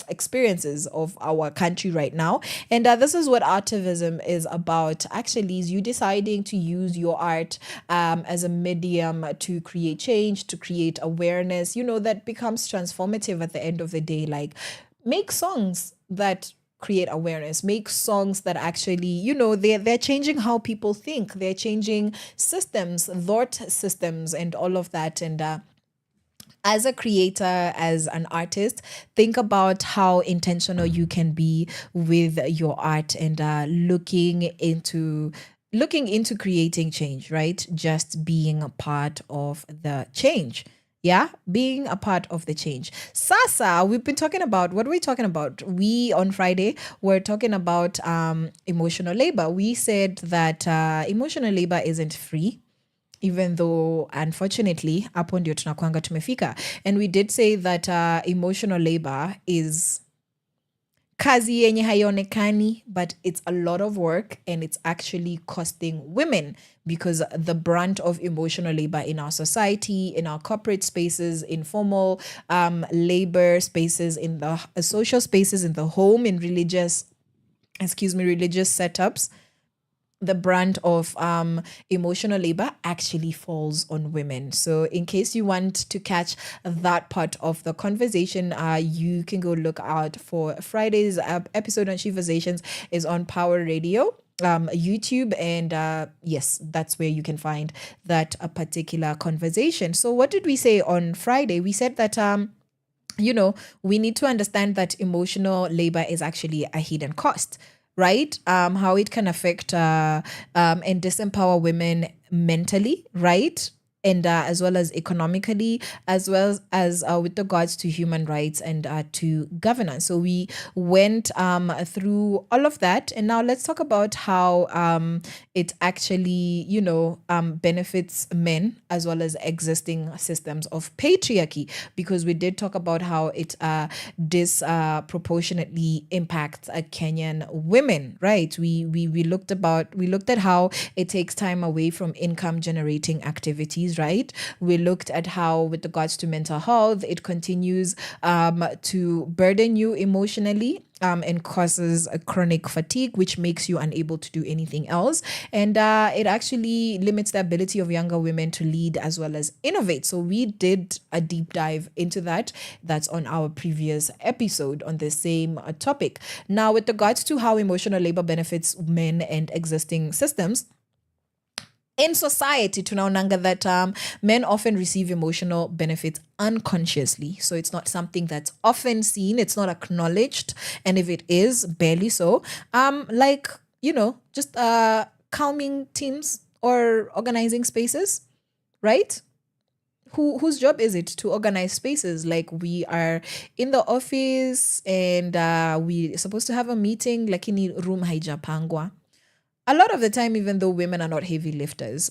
experiences of our country right now. And this is what artivism is about. Actually, is you deciding to use your art as a medium to create change, to create awareness, that becomes transformative at the end of the day. Like, make songs that create awareness, make songs that actually, they're changing how people think, they're changing thought systems and all of that. And as a creator, as an artist, think about how intentional you can be with your art and looking into creating change, right? Just being a part of the change. Yeah, being a part of the change. Sasa, we've been talking about, what are we talking about? On Friday, we're talking about emotional labor. We said that emotional labor isn't free, even though unfortunately hapo ndio tunakuanga tumefika. And we did say that emotional labor is kazi yenye haionekani, but it's a lot of work and it's actually costing women, because the brunt of emotional labor in our society, in our corporate spaces, informal labor spaces, in the social spaces, in the home, in religious setups, the brunt of emotional labor actually falls on women. So in case you want to catch that part of the conversation, you can go look out for Friday's episode on Sheversations is on Power Radio, YouTube, and yes, that's where you can find that a particular conversation. So what did we say on Friday? We said that we need to understand that emotional labor is actually a hidden cost, right? How it can affect and disempower women mentally, right? And as well as economically, as well as with regards to human rights and to governance. So we went through all of that, and now let's talk about how it actually, benefits men as well as existing systems of patriarchy, because we did talk about how it disproportionately impacts Kenyan women, right? We looked at how it takes time away from income generating activities, right? We looked at how, with regards to mental health, it continues to burden you emotionally and causes a chronic fatigue, which makes you unable to do anything else. And it actually limits the ability of younger women to lead as well as innovate. So we did a deep dive into that. That's on our previous episode on the same topic. Now, with regards to how emotional labor benefits men and existing systems, in society, tunaonanga that men often receive emotional benefits unconsciously. So it's not something that's often seen. It's not acknowledged. And if it is, barely so. Just calming teams or organizing spaces, right? Whose job is it to organize spaces? Like, we are in the office and we're supposed to have a meeting, lakini room haijapangwa. A lot of the time, even though women are not heavy lifters,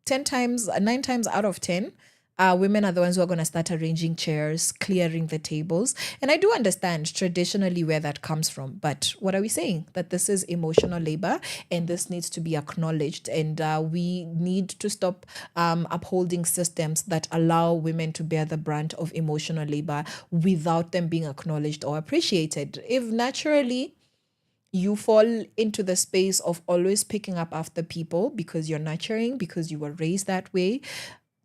9 times out of 10, women are the ones who are going to start arranging chairs, clearing the tables. And I do understand traditionally where that comes from. But what are we saying? That this is emotional labor and this needs to be acknowledged. And we need to stop upholding systems that allow women to bear the brunt of emotional labor without them being acknowledged or appreciated. If naturally you fall into the space of always picking up after people because you're nurturing, because you were raised that way,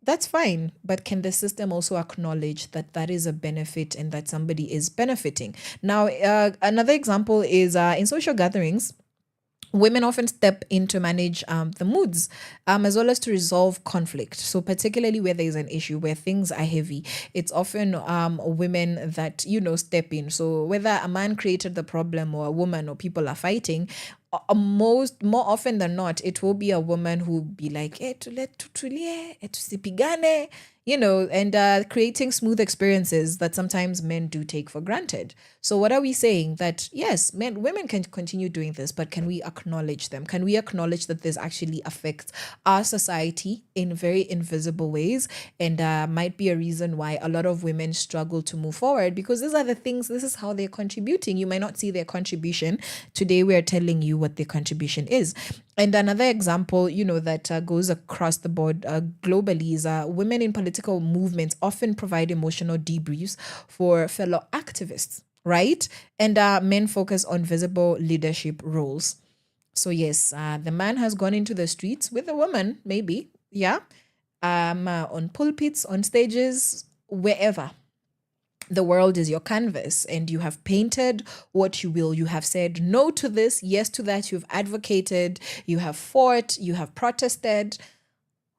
that's fine. But can the system also acknowledge that that is a benefit and that somebody is benefiting? Now, another example is in social gatherings, women often step in to manage the moods as well as to resolve conflict. So particularly where there is an issue, where things are heavy, it's often women that, step in. So whether a man created the problem or a woman or people are fighting, more often than not, it will be a woman who will be like, tutulie, tusipigane, and creating smooth experiences that sometimes men do take for granted. So what are we saying? That yes, women can continue doing this, but can we acknowledge them? Can we acknowledge that this actually affects our society in very invisible ways, and might be a reason why a lot of women struggle to move forward, because these are the things, this is how they're contributing. You might not see their contribution. Today we are telling you what their contribution is. And another example, that goes across the board globally is women in political movements often provide emotional debriefs for fellow activists, right? And men focus on visible leadership roles. So yes, the man has gone into the streets with a woman, maybe, yeah, on pulpits, on stages, wherever. The world is your canvas, and you have painted what you will. You have said no to this, yes to that. You've advocated, you have fought, you have protested.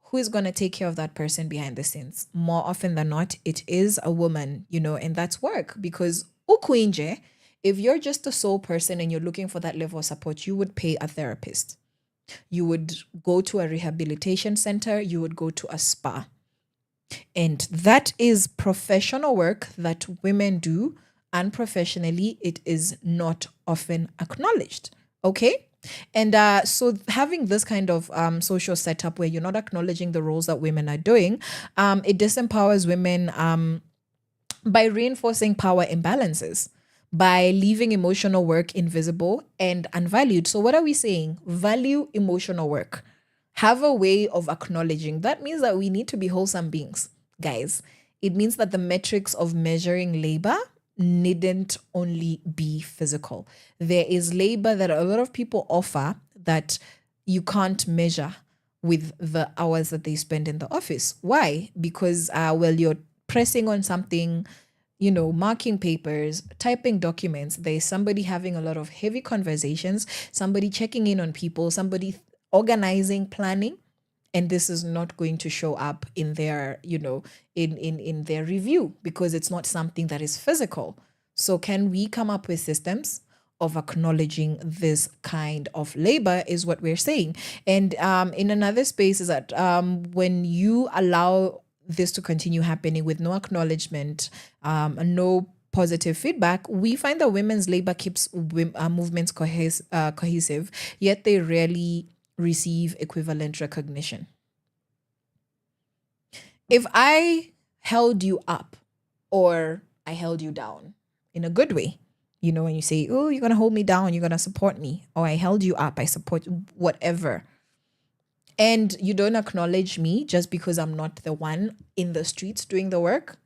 Who is going to take care of that person behind the scenes? More often than not, it is a woman, and that's work, because ukuinje, if you're just a sole person and you're looking for that level of support, you would pay a therapist. You would go to a rehabilitation center. You would go to a spa. And that is professional work that women do. Unprofessionally, it is not often acknowledged. Okay? And so having this kind of social setup where you're not acknowledging the roles that women are doing, it disempowers women by reinforcing power imbalances, by leaving emotional work invisible and unvalued. So what are we saying? Value emotional work. Have a way of acknowledging. That means that we need to be wholesome beings, guys. It means that the metrics of measuring labor needn't only be physical. There is labor that a lot of people offer that you can't measure with the hours that they spend in the office. Why? Because, you're pressing on something, marking papers, typing documents. There's somebody having a lot of heavy conversations, somebody checking in on people, somebody organizing, planning, and this is not going to show up in their, in their review, because it's not something that is physical. So can we come up with systems of acknowledging this kind of labor is what we're saying. And in another space is that when you allow this to continue happening with no acknowledgement, no positive feedback, we find that women's labor keeps movements cohesive, yet they rarely receive equivalent recognition. If I held you up or I held you down in a good way, when you say, oh, you're going to hold me down, you're going to support me, or I held you up, I support whatever, and you don't acknowledge me just because I'm not the one in the streets doing the work,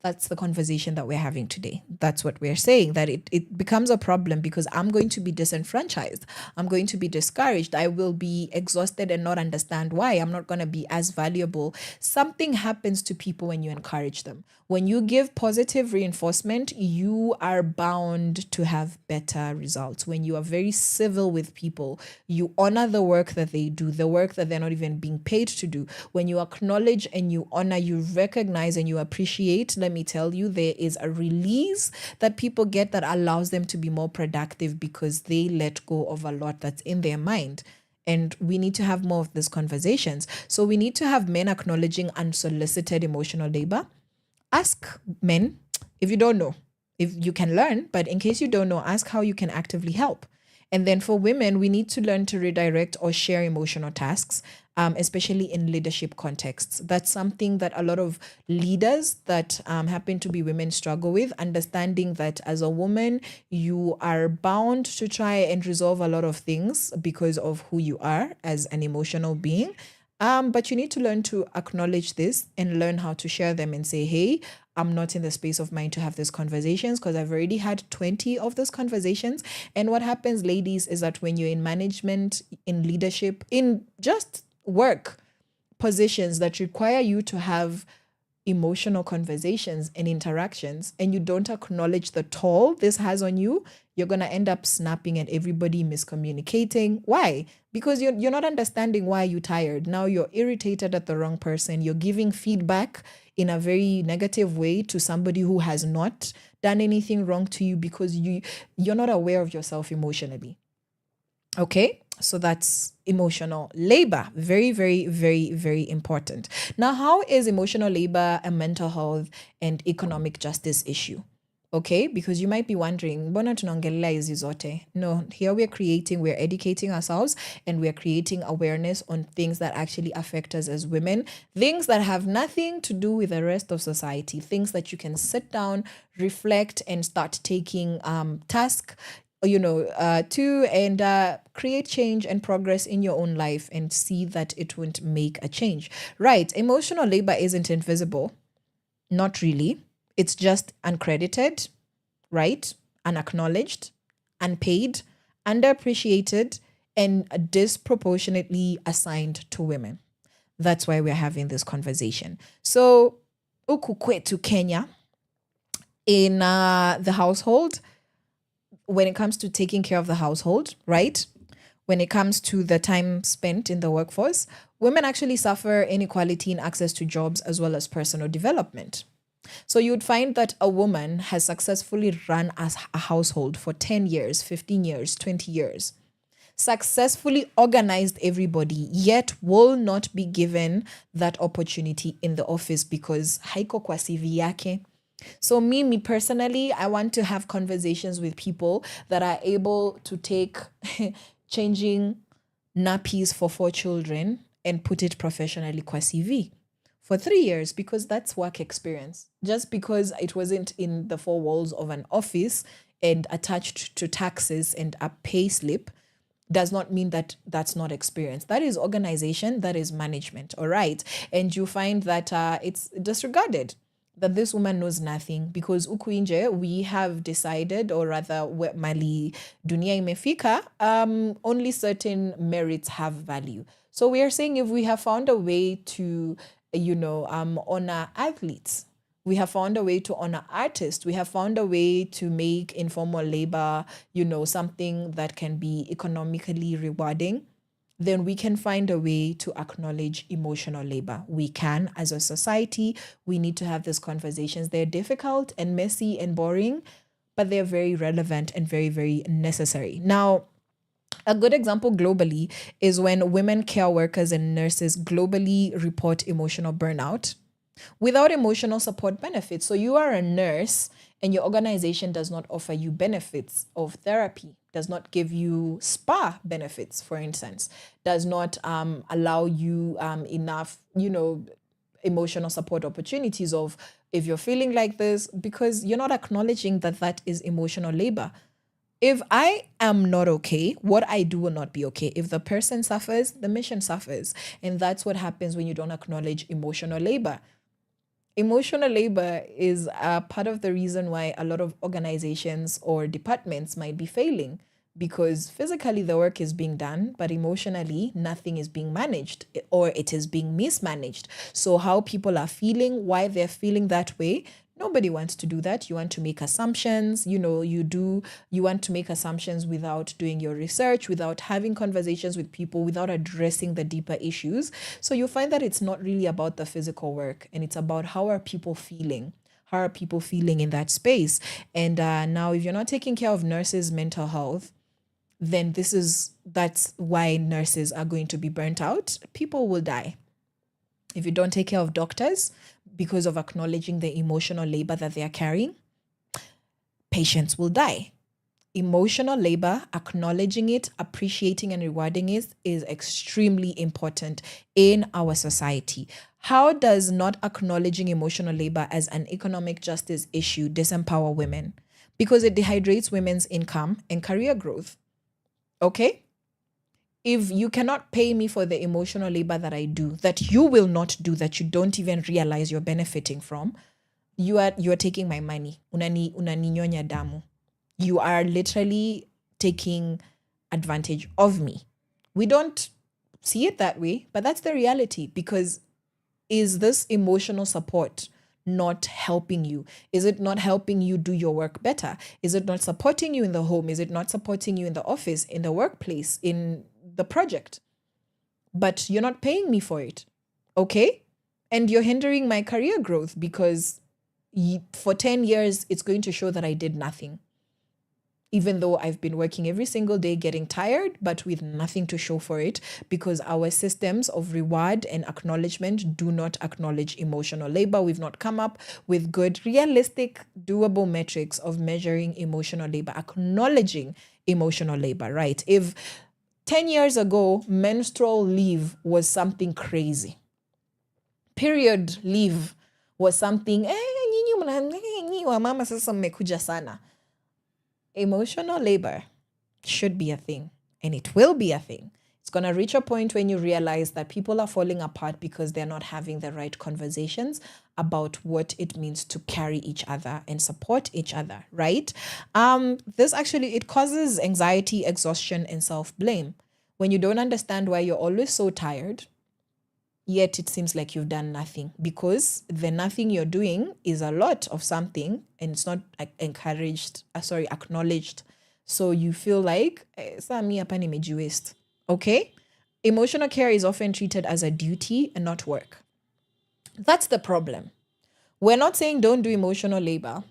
that's the conversation that we're having today. That's what we're saying, that it becomes a problem because I'm going to be disenfranchised. I'm going to be discouraged. I will be exhausted and not understand why. I'm not going to be as valuable. Something happens to people when you encourage them. When you give positive reinforcement, you are bound to have better results. When you are very civil with people, you honor the work that they do, the work that they're not even being paid to do. When you acknowledge and you honor, you recognize and you appreciate, let me tell you, there is a release that people get that allows them to be more productive because they let go of a lot that's in their mind. And we need to have more of these conversations. So we need to have men acknowledging unsolicited emotional labor. Ask men, if you don't know, if you can learn, but in case you don't know, ask how you can actively help. And then for women, we need to learn to redirect or share emotional tasks, especially in leadership contexts. That's something that a lot of leaders that happen to be women struggle with, understanding that as a woman, you are bound to try and resolve a lot of things because of who you are as an emotional being. But you need to learn to acknowledge this and learn how to share them and say, hey, I'm not in the space of mind to have these conversations because I've already had 20 of those conversations. And what happens, ladies, is that when you're in management, in leadership, in just work positions that require you to have emotional conversations and interactions, and you don't acknowledge the toll this has on you, you're going to end up snapping at everybody, miscommunicating. Why? Because you're not understanding why you're tired. Now you're irritated at the wrong person. You're giving feedback in a very negative way to somebody who has not done anything wrong to you because you're not aware of yourself emotionally. Okay? So that's emotional labor. Very, very, very, very important. Now, how is emotional labor a mental health and economic justice issue? Okay, because you might be wondering, mbona tunaongelea hizi zote? No, here we're educating ourselves and we're creating awareness on things that actually affect us as women, things that have nothing to do with the rest of society, things that you can sit down, reflect, and start taking task, to and create change and progress in your own life and see that it won't make a change. Right, emotional labor isn't invisible. Not really. It's just uncredited, right? Unacknowledged, unpaid, underappreciated, and disproportionately assigned to women. That's why we're having this conversation. So, huku kwetu Kenya, in the household, when it comes to taking care of the household, right? When it comes to the time spent in the workforce, women actually suffer inequality in access to jobs as well as personal development. So you would find that a woman has successfully run as a household for 10 years, 15 years, 20 years, successfully organized everybody, yet will not be given that opportunity in the office because haiko kwa CV yake. So me personally, I want to have conversations with people that are able to take changing nappies for 4 children and put it professionally kwa CV for 3 years, because that's work experience. Just because it wasn't in the 4 walls of an office and attached to taxes and a pay slip does not mean that that's not experience. That is organization, that is management, all right? And you find that it's disregarded, that this woman knows nothing, because huku nje we have decided, or rather mali dunia imefika, only certain merits have value. So we are saying if we have found a way to honor athletes, we have found a way to honor artists, we have found a way to make informal labor, something that can be economically rewarding, then we can find a way to acknowledge emotional labor. We can, as a society, we need to have these conversations. They're difficult and messy and boring, but they're very relevant and very, very necessary. Now, a good example globally is when women care workers and nurses globally report emotional burnout without emotional support benefits. So you are a nurse and your organization does not offer you benefits of therapy, does not give you spa benefits, for instance, does not allow you enough, emotional support opportunities of if you're feeling like this, because you're not acknowledging that that is emotional labor. If I am not okay, what I do will not be okay. If the person suffers, the mission suffers. And that's what happens when you don't acknowledge emotional labor. Emotional labor is a part of the reason why a lot of organizations or departments might be failing, because physically the work is being done, but emotionally nothing is being managed, or it is being mismanaged. So how people are feeling, why they're feeling that way, nobody wants to do that. You want to make assumptions, you want to make assumptions without doing your research, without having conversations with people, without addressing the deeper issues. So you find that it's not really about the physical work, and it's about how are people feeling. How are people feeling in that space? And now if you're not taking care of nurses' mental health, then that's why nurses are going to be burnt out. People will die. If you don't take care of doctors, because of acknowledging the emotional labor that they are carrying, patients will die. Emotional labor, acknowledging it, appreciating and rewarding it is extremely important in our society. How does not acknowledging emotional labor as an economic justice issue disempower women? Because it dehydrates women's income and career growth. Okay? If you cannot pay me for the emotional labor that I do, that you will not do, that you don't even realize you're benefiting from, you are taking my money. Unaninyonya damu. You are literally taking advantage of me. We don't see it that way, but that's the reality, because is this emotional support not helping you? Is it not helping you do your work better? Is it not supporting you in the home? Is it not supporting you in the office, in the workplace, in the project? But you're not paying me for it, okay? And you're hindering my career growth, because for 10 years, it's going to show that I did nothing. even though I've been working every single day getting tired, but with nothing to show for it, because our systems of reward and acknowledgement do not acknowledge emotional labor. We've not come up with good, realistic, doable metrics of measuring emotional labor, acknowledging emotional labor, right? If 10 years ago, menstrual leave was something crazy, period leave was something, nyinyi wa mama sasa mmekuja sana. Emotional labor should be a thing, and it will be a thing. It's going to reach a point when you realize that people are falling apart because they're not having the right conversations about what it means to carry each other and support each other, right? This actually, it causes anxiety, exhaustion, and self-blame. When you don't understand why you're always so tired, yet it seems like you've done nothing, because the nothing you're doing is a lot of something and it's not acknowledged. So you feel like, okay? Emotional care is often treated as a duty and not work. That's the problem. We're not saying don't do emotional labor.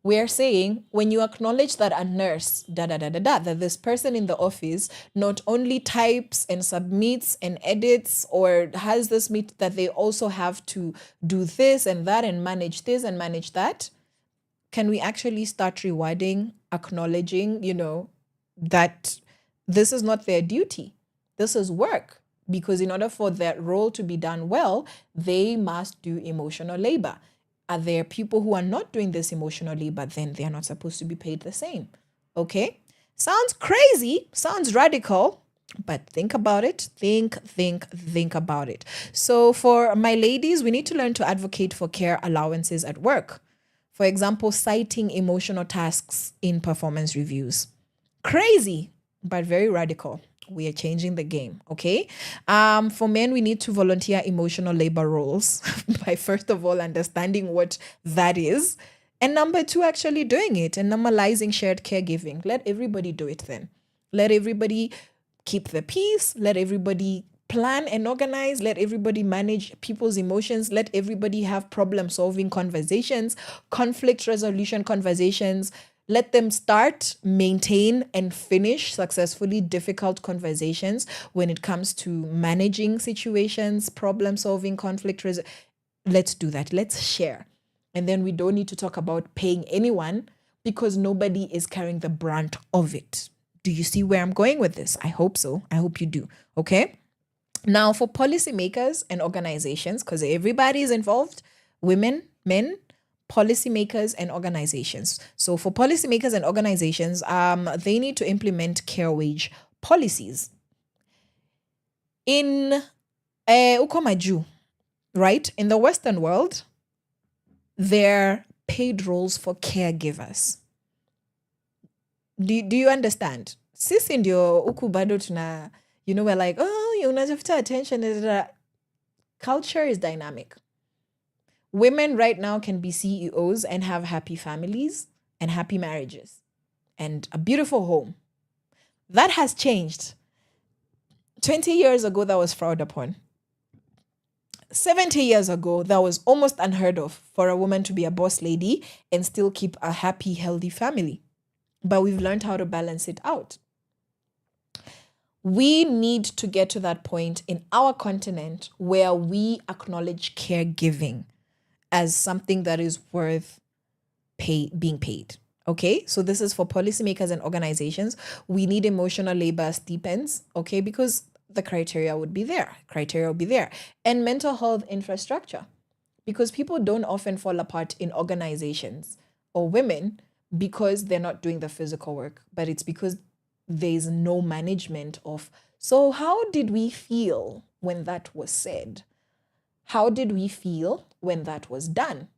We're saying when you acknowledge that a nurse, that this person in the office not only types and submits and edits or has this meet, that they also have to do this and that and manage this and manage that. Can we actually start rewarding, acknowledging, that this is not their duty? This is work. Because in order for that role to be done well, they must do emotional labor. Are there people who are not doing this emotionally, but then they're not supposed to be paid the same? Okay? Sounds crazy, sounds radical, but think about it. Think about it. So for my ladies, we need to learn to advocate for care allowances at work. For example, citing emotional tasks in performance reviews. Crazy, but very radical. We are changing the game, okay? For men, we need to volunteer emotional labor roles by first of all understanding what that is, and number two, actually doing it and normalizing shared caregiving. Let everybody do it then. Let everybody keep the peace. Let everybody plan and organize. Let everybody manage people's emotions. Let everybody have problem-solving conversations, conflict resolution conversations. Let them start, maintain, and finish successfully difficult conversations when it comes to managing situations, problem-solving, let's do that. Let's share. And then we don't need to talk about paying anyone because nobody is carrying the brunt of it. Do you see where I'm going with this? I hope so. I hope you do. Okay? Now, for policymakers and organizations, because everybody is involved, women, men, policymakers and organizations. So for policymakers and organizations, they need to implement care wage policies. In Ukomaju, right? In the Western world, there are paid roles for caregivers. Do you understand? Sisi ndio huku bado tuna, we're like, oh, unatafuta attention. Culture is dynamic. Women right now can be CEOs and have happy families and happy marriages and a beautiful home. That has changed. 20 years ago, that was frowned upon. 70 years ago, that was almost unheard of for a woman to be a boss lady and still keep a happy, healthy family. But we've learned how to balance it out. We need to get to that point in our continent where we acknowledge caregiving as something that is worth being paid. Okay, so this is for policymakers and organizations. We need emotional labor stipends, okay, because the criteria would be there. And mental health infrastructure, because people don't often fall apart in organizations or women because they're not doing the physical work, but it's because there's no management of, so how did we feel when that was said? How did we feel when that was done?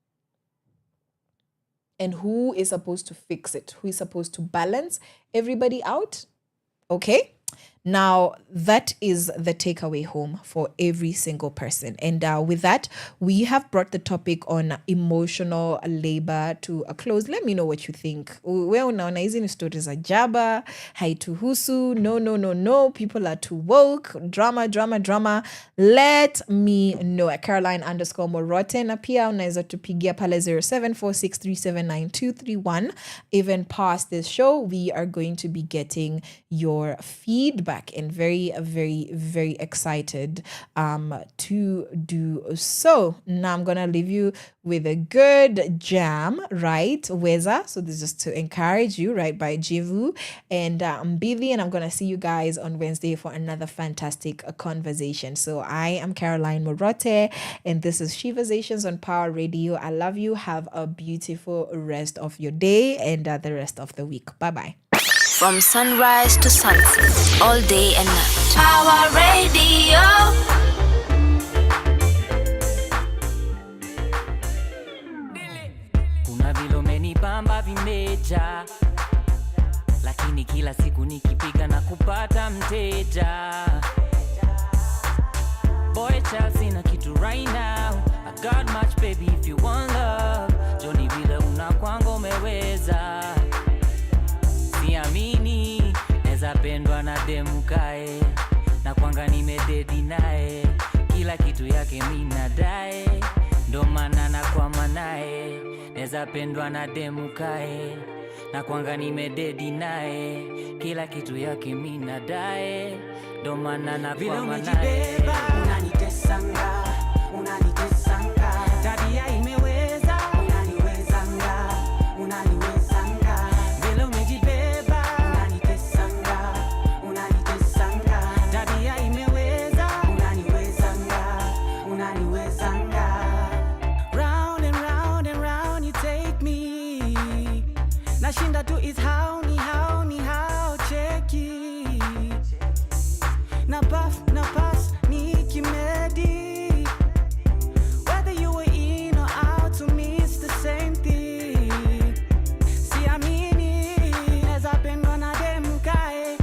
And who is supposed to fix it? Who is supposed to balance everybody out? Okay. Now, that is the takeaway home for every single person. And with that, we have brought the topic on emotional labor to a close. Let me know what you think. Well, now, hizi ni stories za jaba, haituhusu, no, people are too woke, drama. Let me know at Caroline_Murote, na pia unaweza tupigia pale 0746379231. Even past this show, we are going to be getting your feedback and very, very, very excited to do so. Now I'm gonna leave you with a good jam, right? Weza. So this is just to encourage you, right? By Jivu and Mbili, and I'm gonna see you guys on Wednesday for another fantastic conversation. So I am Caroline Murote, and this is Sheversations on Power Radio. I love you. Have a beautiful rest of your day and the rest of the week. Bye-bye. From sunrise to sunset, all day and night. Power Radio. Kuna vile umenipamba vimeja, lakini kila siku nikipiga na kupata mteja. Boy Chelsea na kitu right now, I got much baby if you want love. Johnny vile unakwanga umeweza, siamini neza pendwa na demukae, na kwanga nimededi nae, kila kitu yake mina dae, ndo maana na kwa manae, neza pendwa na demukae, na kwanga nimededi nae, kila kitu yake mina dae, ndo maana na kwa manae. Unanitesanga, tabia imeweza, unaniwezanga, vile umejibeba, unanitesanga, tabia imeweza, unaniwezanga. Round and round you take me, nashinda tu is how cheki, na puff nikimedi, whether you were in or out, to me it's the same thing. Siamini neza pendwa na demukae,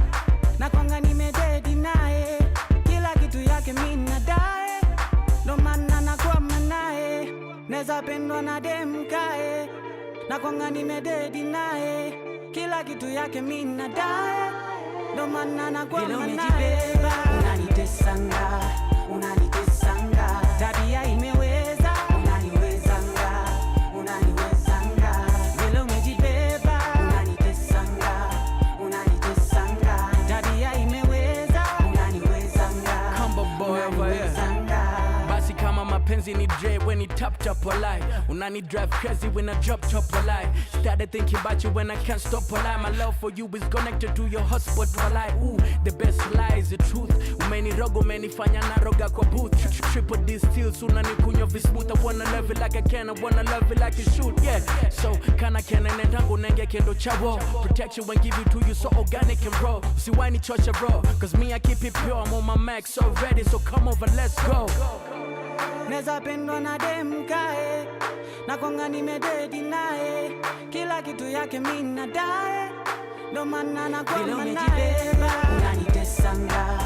na kwanga nimededi nae, kila kitu yake mina dae, ndo maana na kwa manae, neza pendwa na demukae, na kwanga nimededi nae, kila kitu yake mina dae, ndo maana na kwa manae. Unanitesanga, tabia imeweza, unaniwezanga, vile umejibeba, unanitesanga, tabia imeweza, Combo boy over here. Basi kama mapenzi ni Dre when he top walai, unani drive crazy when I drop walai. Started thinking about you when I can't stop walai. My love for you is connected to your hotspot walai. Ooh, the best lie is the truth. Umeniroga umenifanya naroga kwa booth. Triple D steals unanikunywa vismooth. I wanna love it like I can, I wanna love it like it should. Yeah, so kana nendangu nenge kendo chawo. Protect you and give it to you so organic and raw. See why ni chocha raw, cause me I keep it pure. I'm on my max so ready, so come over, let's go. Neza pendwa na demukae, na kwanga nimededi nae, kila kitu yake mina dae, ndo maana na kwa manae. Unanitesanga,